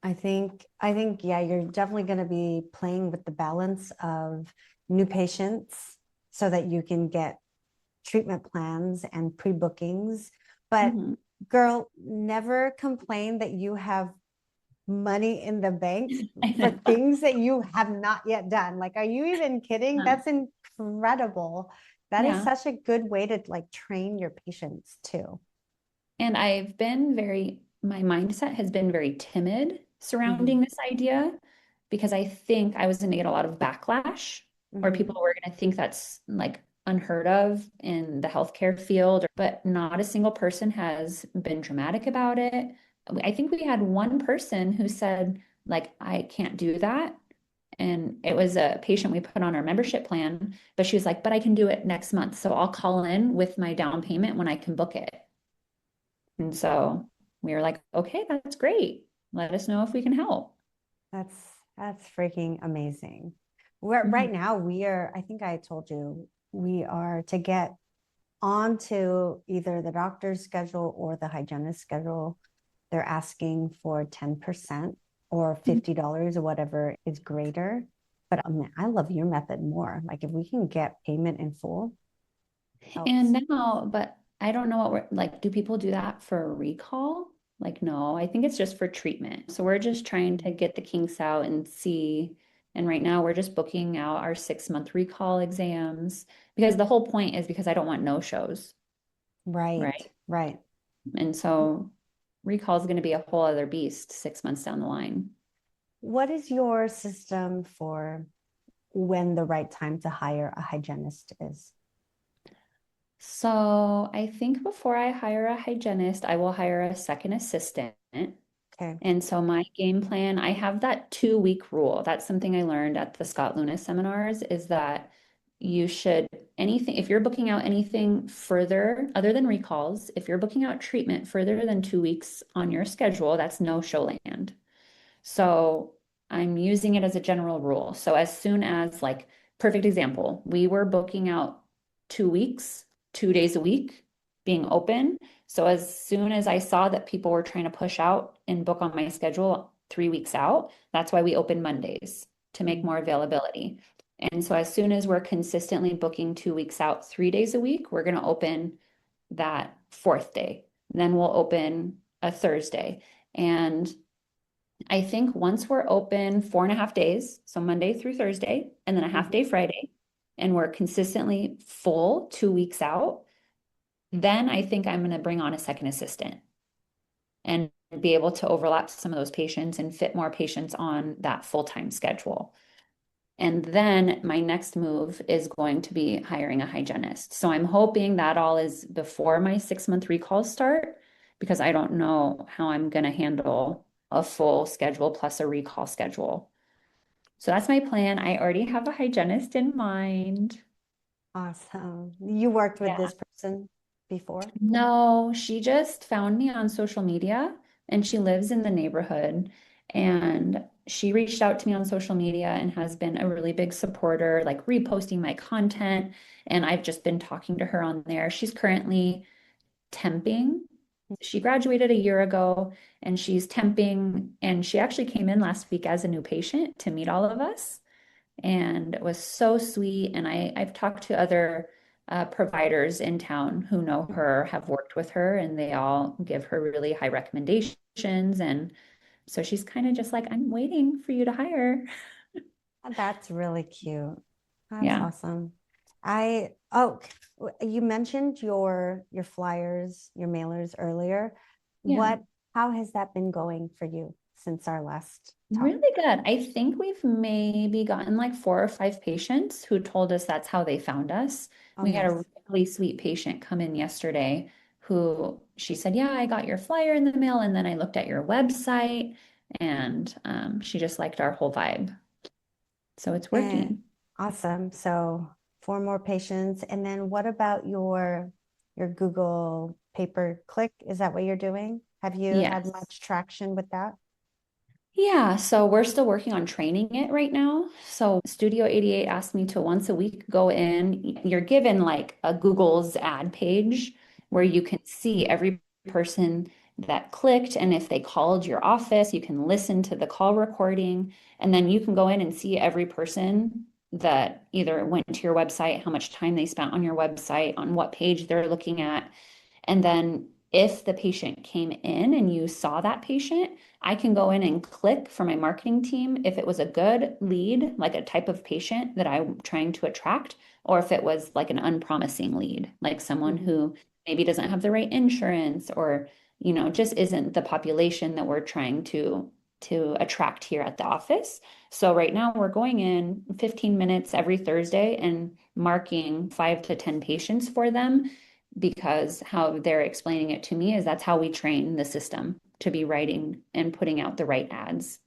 I think, yeah, you're definitely going to be playing with the balance of new patients so that you can get treatment plans and pre-bookings. But Mhm. girl, never complain that you have money in the bank I for know. things that you have not yet done. Like, are you even kidding? Yeah. That's incredible. That is Yeah. such a good way to like train your patients too. And my mindset has been very timid Mm-hmm. surrounding this idea because I think I was going to get a lot of backlash, or Mm-hmm. people were going to think that's like unheard of in the healthcare field, but not a single person has been dramatic about it. I think we had one person who said, like, I can't do that. And it was a patient we put on our membership plan, but she was like, but I can do it next month. So I'll call in with my down payment when I can book it. And so we were like, okay, that's great. Let us know if we can help. That's that's freaking amazing. We're Mhm. right now we are, I think I told you, we are to get onto either the doctor's schedule or the hygienist schedule. They're asking for 10% or $50 or whatever is greater. But I mean, I love your method more. Like if we can get payment in full, helps. And now, but I don't know what we're like, do people do that for a recall? Like, no, I think it's just for treatment. So we're just trying to get the kinks out and see. And right now we're just booking out our 6-month recall exams because the whole point is because I don't want no shows, Right, right? right. And so recall is going to be a whole other beast 6 months down the line. What is your system for when the right time to hire a hygienist is? So I think before I hire a hygienist, I will hire a second assistant. Okay. And so my game plan, I have that 2 week rule. That's something I learned at the Scott Luna seminars is that you should anything, if you're booking out anything further other than recalls, if you're booking out treatment further than 2 weeks on your schedule, that's no show land. So I'm using it as a general rule. So as soon as like perfect example, we were booking out 2 weeks, 2 days a week being open. So as soon as I saw that people were trying to push out and book on my schedule 3 weeks out, that's why we open Mondays to make Mm. more availability. And so as soon as we're consistently booking 2 weeks out, 3 days a week, we're going to open that fourth day. Then we'll open a Thursday. And I think once we're open 4.5 days, so Monday through Thursday, and then a half Mhm. day Friday, and we're consistently full 2 weeks out, Then I think I'm going to bring on a second assistant and be able to overlap some of those patients and fit more patients on that full-time schedule. And then my next move is going to be hiring a hygienist. So I'm hoping that all is before my 6-month recalls start, because I don't know how I'm going to handle a full schedule plus a recall schedule. So that's my plan. I already have a hygienist in mind. Awesome. You worked with Yeah. this person before? No, she just found me on social media and she lives in the neighborhood. And she reached out to me on social media and has been a really big supporter, like reposting my content. And I've just been talking to her on there. She's currently temping. She graduated a year ago and she's temping. And she actually came in last week as a new patient to meet all of us and it was so sweet. And I've talked to other providers in town who know her, have worked with her, and they all give her really high recommendations. And so she's kind of just like, I'm waiting for you to hire. That's really cute. That's Yeah. awesome. You mentioned your flyers, your mailers earlier. Yeah. How has that been going for you since our last talk? Really good. I think we've maybe gotten like 4 or 5 patients who told us that's how they found us. Oh, We had a nice. really sweet patient come in yesterday who she said, yeah, I got your flyer in the mail and then I looked at your website and she just liked our whole vibe. So it's And working. awesome. So 4 more patients. And then what about your Google pay-per-click? Is that what you're doing? Have you had Yes. much traction with that? Yeah, so we're still working on training it right now. So Studio 88 asked me to once a week go in. You're given like a Google's ad page where you can see every person that clicked and if they called your office, you can listen to the call recording and then you can go in and see every person that either went to your website, how much time they spent on your website, on what page they're looking at. And then if the patient came in and you saw that patient, I can go in and click for my marketing team if it was a good lead, like a type of patient that I'm trying to attract, or if it was like an unpromising lead, like someone Mhm. who maybe doesn't have the right insurance or, just isn't the population that we're trying to attract here at the office. So right now we're going in 15 minutes every Thursday and marking 5 to 10 patients for them because how they're explaining it to me is that's how we train the system to be writing and putting out the right ads.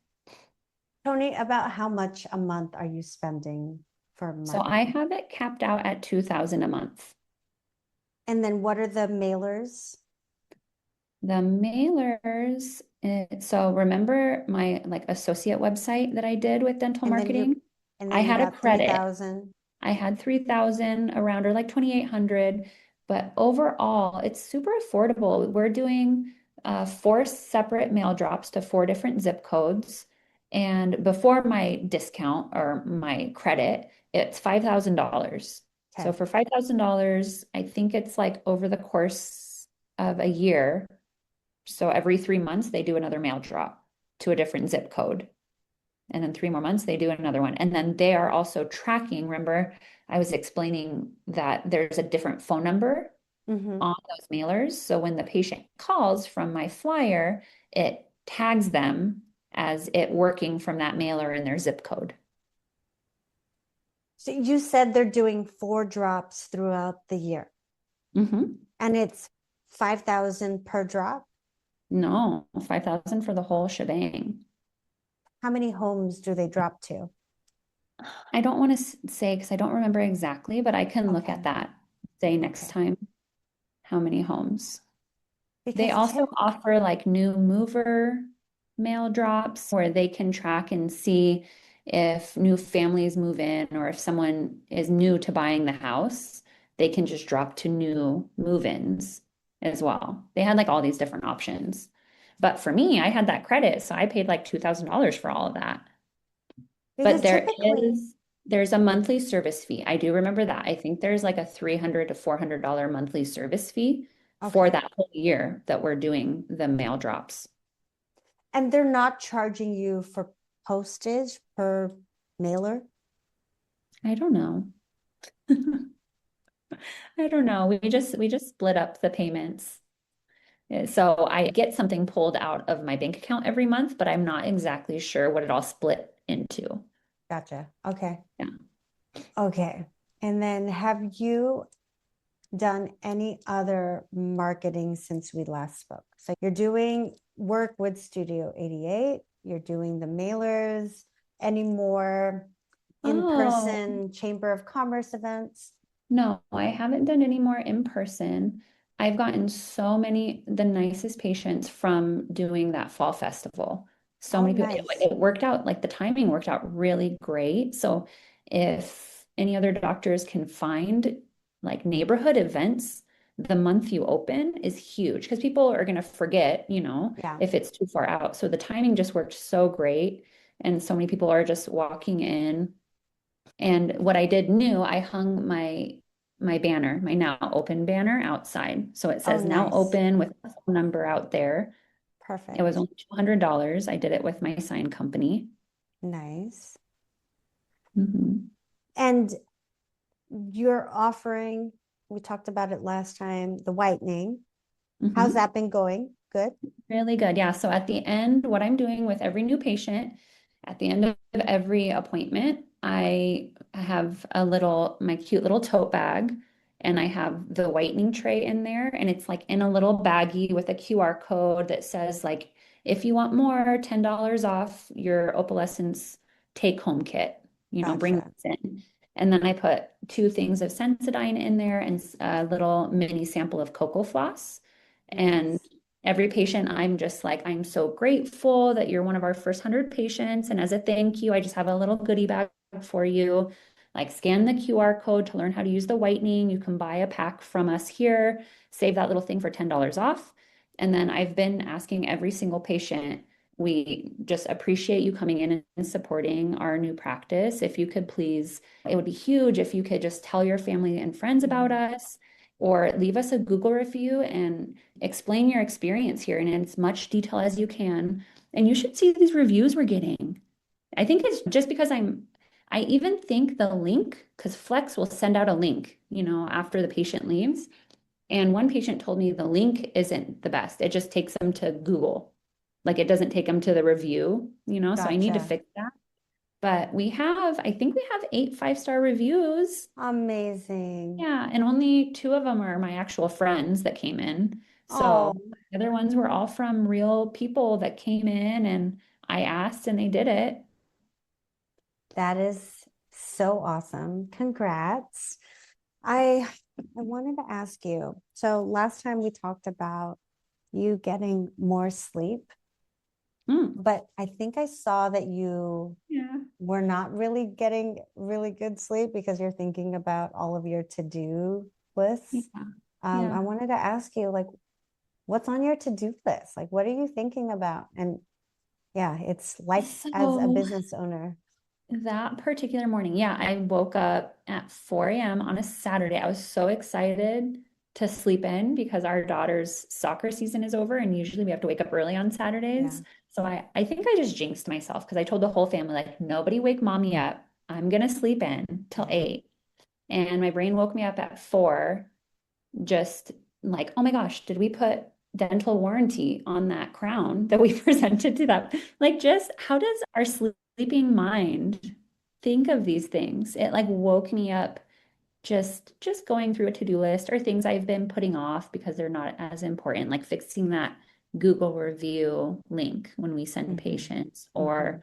Toni, about how much a month are you spending for So I marketing? have it capped out at 2,000 a month. And then what are the mailers? The mailers, so remember my like associate website that I did with dental And then marketing? I you had a got credit. 3,000. I had 3,000 around or like 2,800, but overall it's super affordable. We're doing 4 separate mail drops to 4 different zip codes. And before my discount or my credit, it's $5,000. So Okay. for $5,000, I think it's like over the course of a year. So every 3 months, they do another mail drop to a different zip code. And then 3 more months, they do another one. And then they are also tracking. Remember, I was explaining that there's a different phone number Mm-hmm. on those mailers. So when the patient calls from my flyer, it tags them as it working from that mailer in their zip code. So you said they're doing 4 drops throughout the year, Mm-hmm. and it's 5,000 per drop. No, 5,000 for the whole shebang. How many homes do they drop to? I don't want to say because I don't remember exactly, but I can look at Okay. that, say next Okay. time how many homes. They Because also offer like new mover mail drops where they can track and see if new families move in or if someone is new to buying the house, they can just drop to new move-ins as well. They had like all these different options. But for me, I had that credit, so I paid like $2,000 for all of that. But typically, there's a monthly service fee. I do remember that. I think there's like a $300 to $400 monthly service fee for okay. that whole year that we're doing the mail drops. And they're not charging you for postage per mailer? I don't know. I don't know. We just split up the payments. So I get something pulled out of my bank account every month, but I'm not exactly sure what it all split into. Gotcha. Okay. Yeah. Okay. And then have you done any other marketing since we last spoke? So you're doing work with Studio 88, you're doing the mailers, any more Oh, in-person Chamber of Commerce events? no, I haven't done any more in person. I've gotten so many, the nicest patients from doing that fall festival. So Oh, many people, nice. it worked out, like the timing worked out really great. So if any other doctors can find like neighborhood events, the month you open is huge because people are going to forget, Yeah. if it's too far out. So the timing just worked so great. And so many people are just walking in. And what I did new, I hung my banner, my now open banner outside. So it Oh, says now nice. open with a phone number out there. It was Perfect. only $200. I did it with my sign company. Nice. Mhm. And you're offering, we talked about it last time, the whitening. How's Mhm. that been going? Good. Really good. Yeah. So at the end, what I'm doing with every new patient, at the end of every appointment, I have my cute little tote bag, and I have the whitening tray in there. And it's like in a little baggie with a QR code that says, like, if you want more, $10 off your opalescence take home kit, bring Gotcha. this in. And then I put 2 things of Sensodyne in there and a little mini sample of cocoa floss. And Nice. every patient, I'm just like, I'm so grateful that you're one of our first 100 patients. And as a thank you, I just have a little goodie bag for you. Like, scan the QR code to learn how to use the whitening. You can buy a pack from us here, save that little thing for $10 off. And then I've been asking every single patient, we just appreciate you coming in and supporting our new practice. If you could please, it would be huge if you could just tell your family and friends about Mhm. us, or leave us a Google review and explain your experience here in as much detail as you can. And you should see these reviews we're getting. I think it's just because I even think the link, because Flex will send out a link, after the patient leaves. And one patient told me the link isn't the best. It just takes them to Google. Like, it doesn't take them to the review, so I need to Gotcha. fix that. But I think we have 8 5-star reviews. Amazing. Yeah, and only 2 of them are my actual friends that came in. Oh, So the other ones were all from real people that came in, and I asked and they did it. that is so awesome. Congrats. I wanted to ask you. So last time we talked about you getting more sleep, Mm, but I think I saw that you yeah. were not really getting really good sleep because you're thinking about all of your to-do Yeah. lists. Yeah. I wanted to ask you, like, what's on your to-do list? Like, what are you thinking about? And yeah, it's life as a So business owner. that particular morning, yeah, I woke up at 4 a.m. on a Saturday. I was so excited to sleep in because our daughter's soccer season is over, and usually we have to wake up early on Yeah. Saturdays. So I think I just jinxed myself because I told the whole family, like, nobody wake mommy up. I'm gonna sleep in till Yeah. 8. And my brain woke me up at 4, just like, oh my gosh, did we put dental warranty on that crown that we presented to them? Like, just how does our sleeping mind think of these things? It like woke me up, just going through a to-do list or things I've been putting off because they're not as important, like fixing that Google review link when we send Hmm. patients, Hmm. or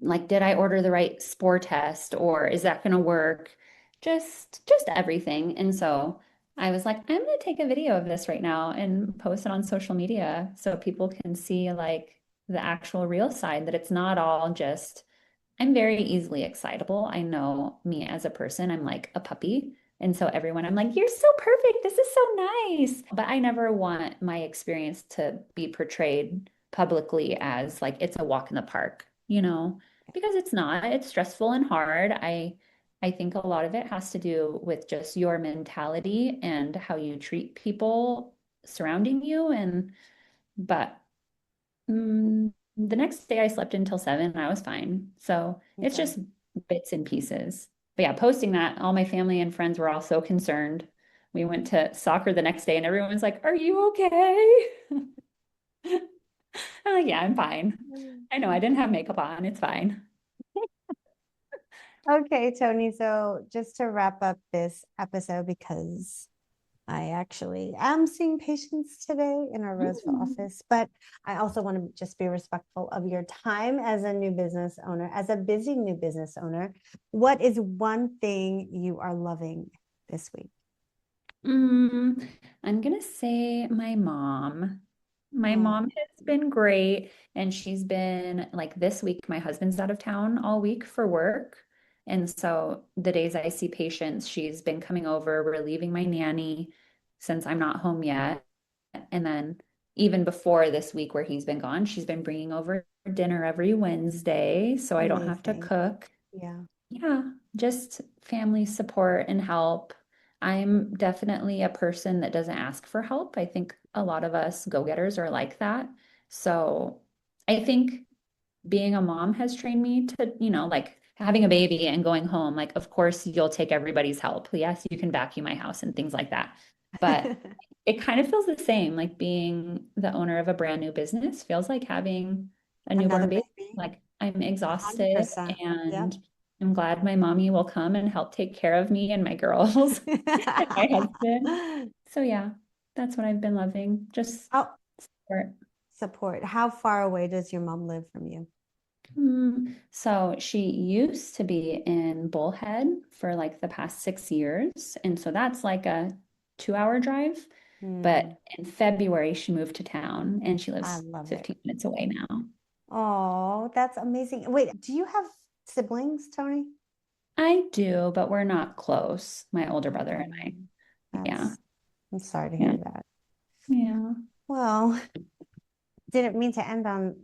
like, did I order the right spore test, or is that going to work? Just everything. And so I was like, I'm going to take a video of this right now and post it on social media so people can see like the actual real side, that it's not all just, I'm very easily excitable. I know me as a person, I'm like a puppy. And so everyone, I'm like, you're so perfect. This is so nice. But I never want my experience to be portrayed publicly as like it's a walk in the park, because it's not. It's stressful and hard. I think a lot of it has to do with just your mentality and how you treat people surrounding you. But the next day I slept until 7 and I was fine. So it's Okay. just bits and pieces. But yeah, posting that, all my family and friends were all so concerned. we went to soccer the next day and everyone was like, "Are you okay?" I'm like, "Yeah, I'm fine. I know I didn't have makeup on. It's fine." Okay, Toni. So just to wrap up this episode, because I actually am seeing patients today in our Roseville office, but I also want to just be respectful of your time as a new business owner, as a busy new business owner. What is one thing you are loving this week? I'm gonna say my mom. My Oh, mom has been great, and she's been like this week, my husband's out of town all week for work. And so the days I see patients, she's been coming over, relieving my nanny since I'm not home yet. And then even before this week where he's been gone, she's been bringing over dinner every Wednesday, so I don't have to amazing. cook. Yeah. Yeah, just family support and help. I'm definitely a person that doesn't ask for help. I think a lot of us go-getters are like that. So I think being a mom has trained me to, like having a baby and going home, like, of course, you'll take everybody's help. Yes, you can vacuum my house and things like that. But it kind of feels the same, like being the owner of a brand new business feels like having a Another newborn baby. baby. Like I'm exhausted 100%. Yep. and I'm glad my mommy will come and help take care of me and my girls and my husband. So yeah, that's what I've been loving. Just Oh, support. support. How far away does your mom live from you? So she used to be in Bullhead for like the past 6 years. And so that's like a 2 hour drive. Hmm, But in February, she moved to town and she I lives love it. 15 minutes away now. Oh, that's amazing. Wait, do you have siblings, Toni? I do, but we're not close, my older brother and I. Um, Yeah. that's, I'm sorry to Yeah. hear that. Yeah. Well, didn't mean to end on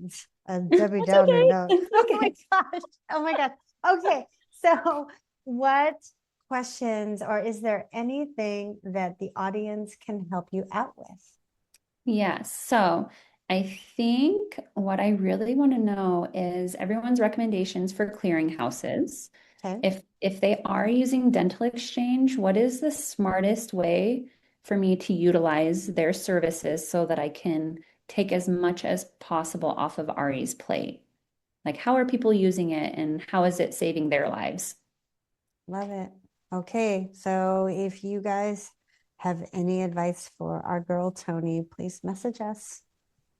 a Debbie That's Downer okay. note. That's Oh my okay. gosh. Oh my God. Okay. So, what questions, or is there anything that the audience can help you out with? Yes. So I think what I really want to know is everyone's recommendations for clearinghouses. Okay. If they are using dental exchange, what is the smartest way for me to utilize their services so that I can take as much as possible off of Ari's plate? Like, how are people using it and how is it saving their lives? Love it. Okay. So, if you guys have any advice for our girl Toni, please message us.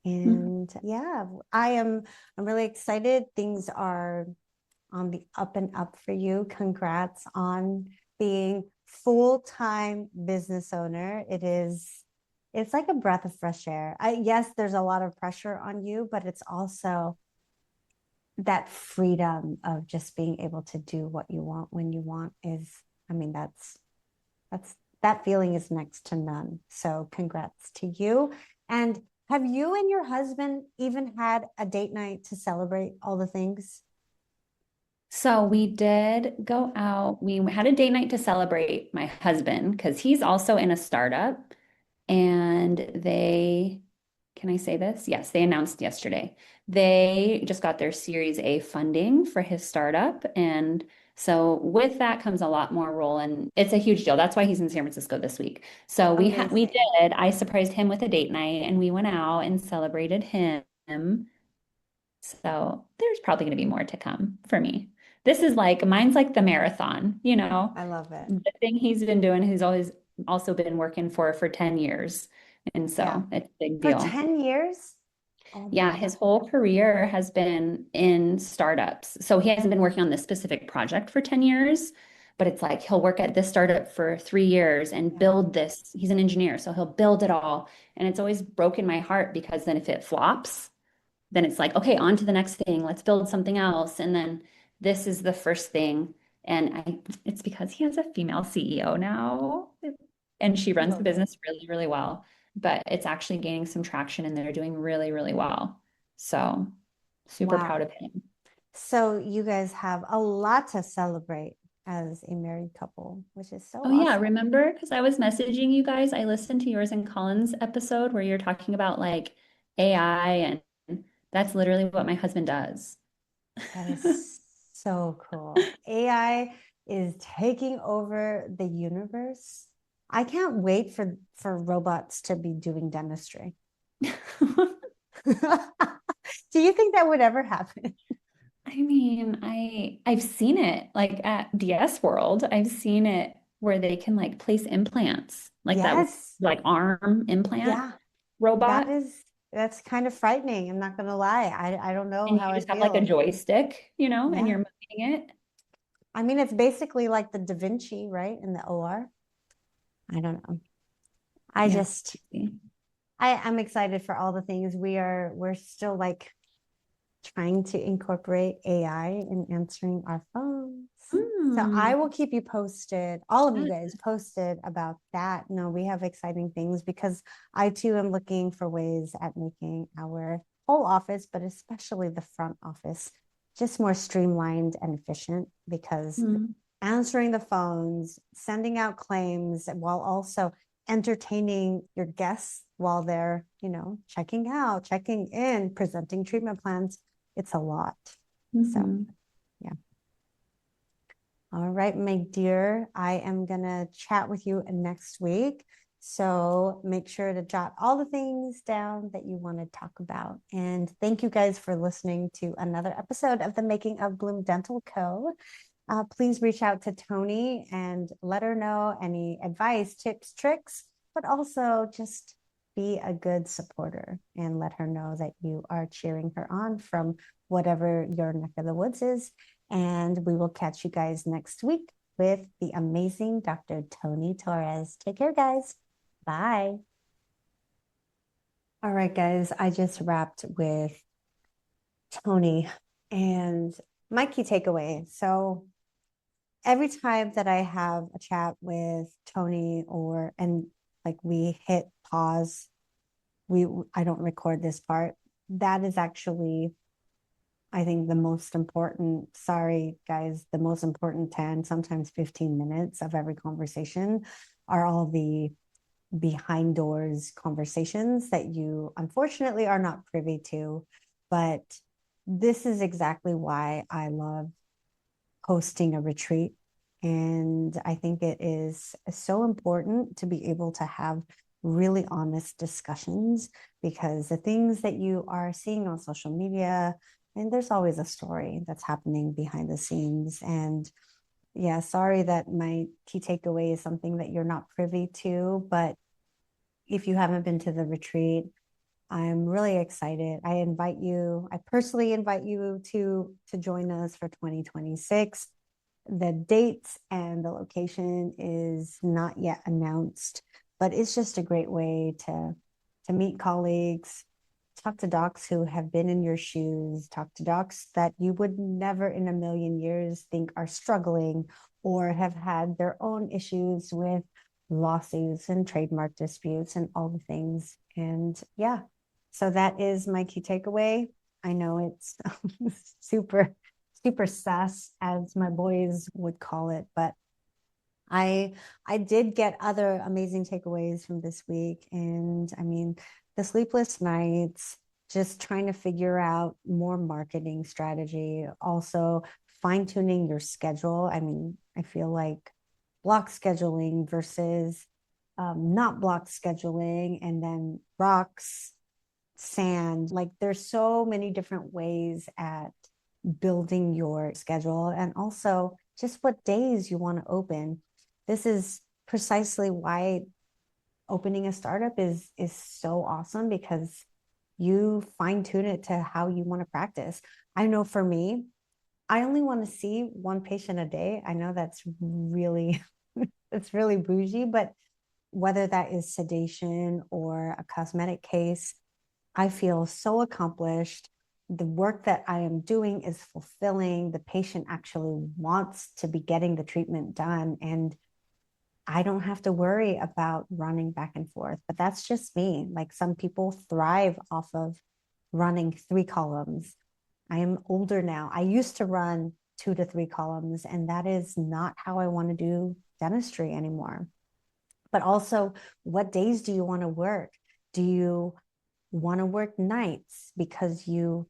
Mhm. And yeah, I'm really excited. Things are on the up and up for you. Congrats on being full-time business owner. It's like a breath of fresh air. Yes, there's a lot of pressure on you, but it's also that freedom of just being able to do what you want when you want is, I mean, that's that feeling is next to none. So congrats to you. And have you and your husband even had a date night to celebrate all the things? So we did go out. We had a date night to celebrate my husband because he's also in a startup. And can I say this? Yes, they announced yesterday. They just got their Series A funding for his startup. And so with that comes a lot more role. And it's a huge deal. That's why he's in San Francisco this week. So we Amazing. did. I surprised him with a date night and we went out and celebrated him. So there's probably going to be more to come for me. This is like mine's like the marathon, I love it. the thing he's been doing, he's always also been working for 10 years. And Yeah. so it's a big For deal. 10 years? Oh my Yeah, God. his whole career has been in startups. So he hasn't been working on this specific project for 10 years, but it's like he'll work at this startup for 3 years and Yeah. build this. He's an engineer, so he'll build it all. And it's always broken my heart because then if it flops, then it's like, okay, on to the next thing. Let's build something else. And then this is the first thing. And it's because he has a female CEO now, and she I runs the love it. business really, really well. But it's actually gaining some traction and they're doing really, really well. So super Wow. proud of him. So you guys have a lot to celebrate as a married couple, which is so Oh yeah, awesome. remember? Because I was messaging you guys. I listened to yours and Colin's episode where you're talking about like AI, and that's literally what my husband does. That is so cool. AI is taking over the universe. I can't wait for robots to be doing dentistry. Do you think that would ever happen? I mean, I've seen it like at DS World. I've seen it where they can like place implants, like that Yes. like arm implant Yeah. robot, That's kind of frightening. I'm not gonna lie. I don't know and how you I just have like a feel. joystick, and Yeah. you're moving it. I mean, it's basically like the Da Vinci, right? In the OR. I don't know. I Yeah. just I'm excited for all the things we're still like trying to incorporate AI in answering our phones. So I Mm. will keep you posted, all of you guys posted about that. No, we have exciting things because I too am looking for ways at making our whole office, but especially the front office, just more streamlined and efficient because Mm. answering the phones, sending out claims while also entertaining your guests while they're, checking out, checking in, presenting treatment plans. It's a lot. So, Mhm. yeah. All right, my dear, I am going to chat with you next week. So make sure to jot all the things down that you want to talk about. And thank you guys for listening to another episode of the Making of Bloom Dental Co. Please reach out to Toni and let her know any advice, tips, tricks, but also just be a good supporter and let her know that you are cheering her on from whatever your neck of the woods is. And we will catch you guys next week with the amazing Dr. Toni Torres. Take care, guys. Bye. All right, guys, I just wrapped with Toni and my key takeaway. So every time that I have a chat with Toni and like we hit pause, I don't record this part. That is actually, I think, the most important, sorry guys, the most important 10, sometimes 15 minutes of every conversation are all the behind doors conversations that you unfortunately are not privy to. But this is exactly why I love hosting a retreat. And I think it is so important to be able to have really honest discussions because the things that you are seeing on social media, and there's always a story that's happening behind the scenes. And yeah, sorry that my key takeaway is something that you're not privy to, but if you haven't been to the retreat, I'm really excited. I personally invite you to join us for 2026. The dates and the location is not yet announced, but it's just a great way to meet colleagues, talk to docs who have been in your shoes, talk to docs that you would never in a million years think are struggling or have had their own issues with lawsuits and trademark disputes and all the things. And yeah, so that is my key takeaway. I know it's super sass, as my boys would call it, but I did get other amazing takeaways from this week. And I mean, the sleepless nights, just trying to figure out more marketing strategy, also fine-tuning your schedule. I mean, I feel like block scheduling versus not block scheduling, and then rocks, sand. Like there's so many different ways at building your schedule and also just what days you want to open. This is precisely why opening a startup is so awesome because you fine tune it to how you want to practice. I know for me, I only want to see one patient a day. I know that's really it's really bougie, but whether that is sedation or a cosmetic case, I feel so accomplished. The work that I am doing is fulfilling. The patient actually wants to be getting the treatment done. And I don't have to worry about running back and forth. But that's just me. Like some people thrive off of running 3 columns. I am older now. I used to run 2 to 3 columns, and that is not how I want to do dentistry anymore. But also, what days do you want to work? Do you want to work nights because you're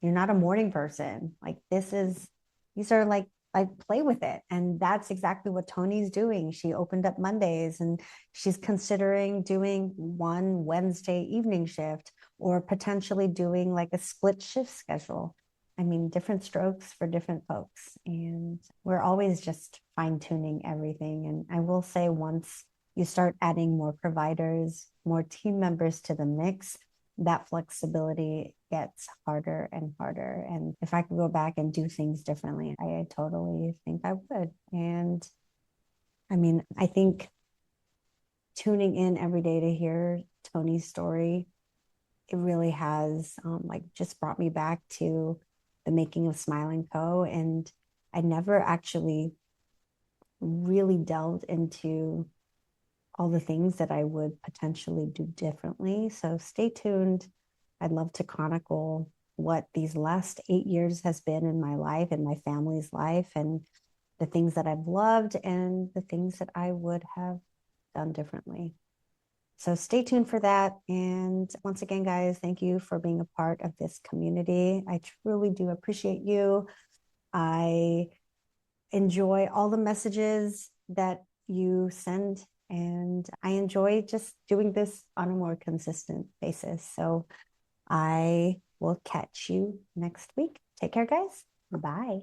not a morning person? Like these are like like play with it. And that's exactly what Toni's doing. She opened up Mondays and she's considering doing one Wednesday evening shift or potentially doing like a split shift schedule. I mean, different strokes for different folks. And we're always just fine tuning everything. And I will say, once you start adding more providers, more team members to the mix, that flexibility gets harder and harder. And if I could go back and do things differently, I totally think I would. And I mean, I think tuning in every day to hear Toni's story, it really has like just brought me back to the making of Smile & Co. And I never actually really delved into all the things that I would potentially do differently. So stay tuned. I'd love to chronicle what these last 8 years has been in my life and my family's life, and the things that I've loved and the things that I would have done differently. So stay tuned for that. And once again, guys, thank you for being a part of this community. I truly do appreciate you. I enjoy all the messages that you send, and I enjoy just doing this on a more consistent basis. So I will catch you next week. Take care, guys. Bye.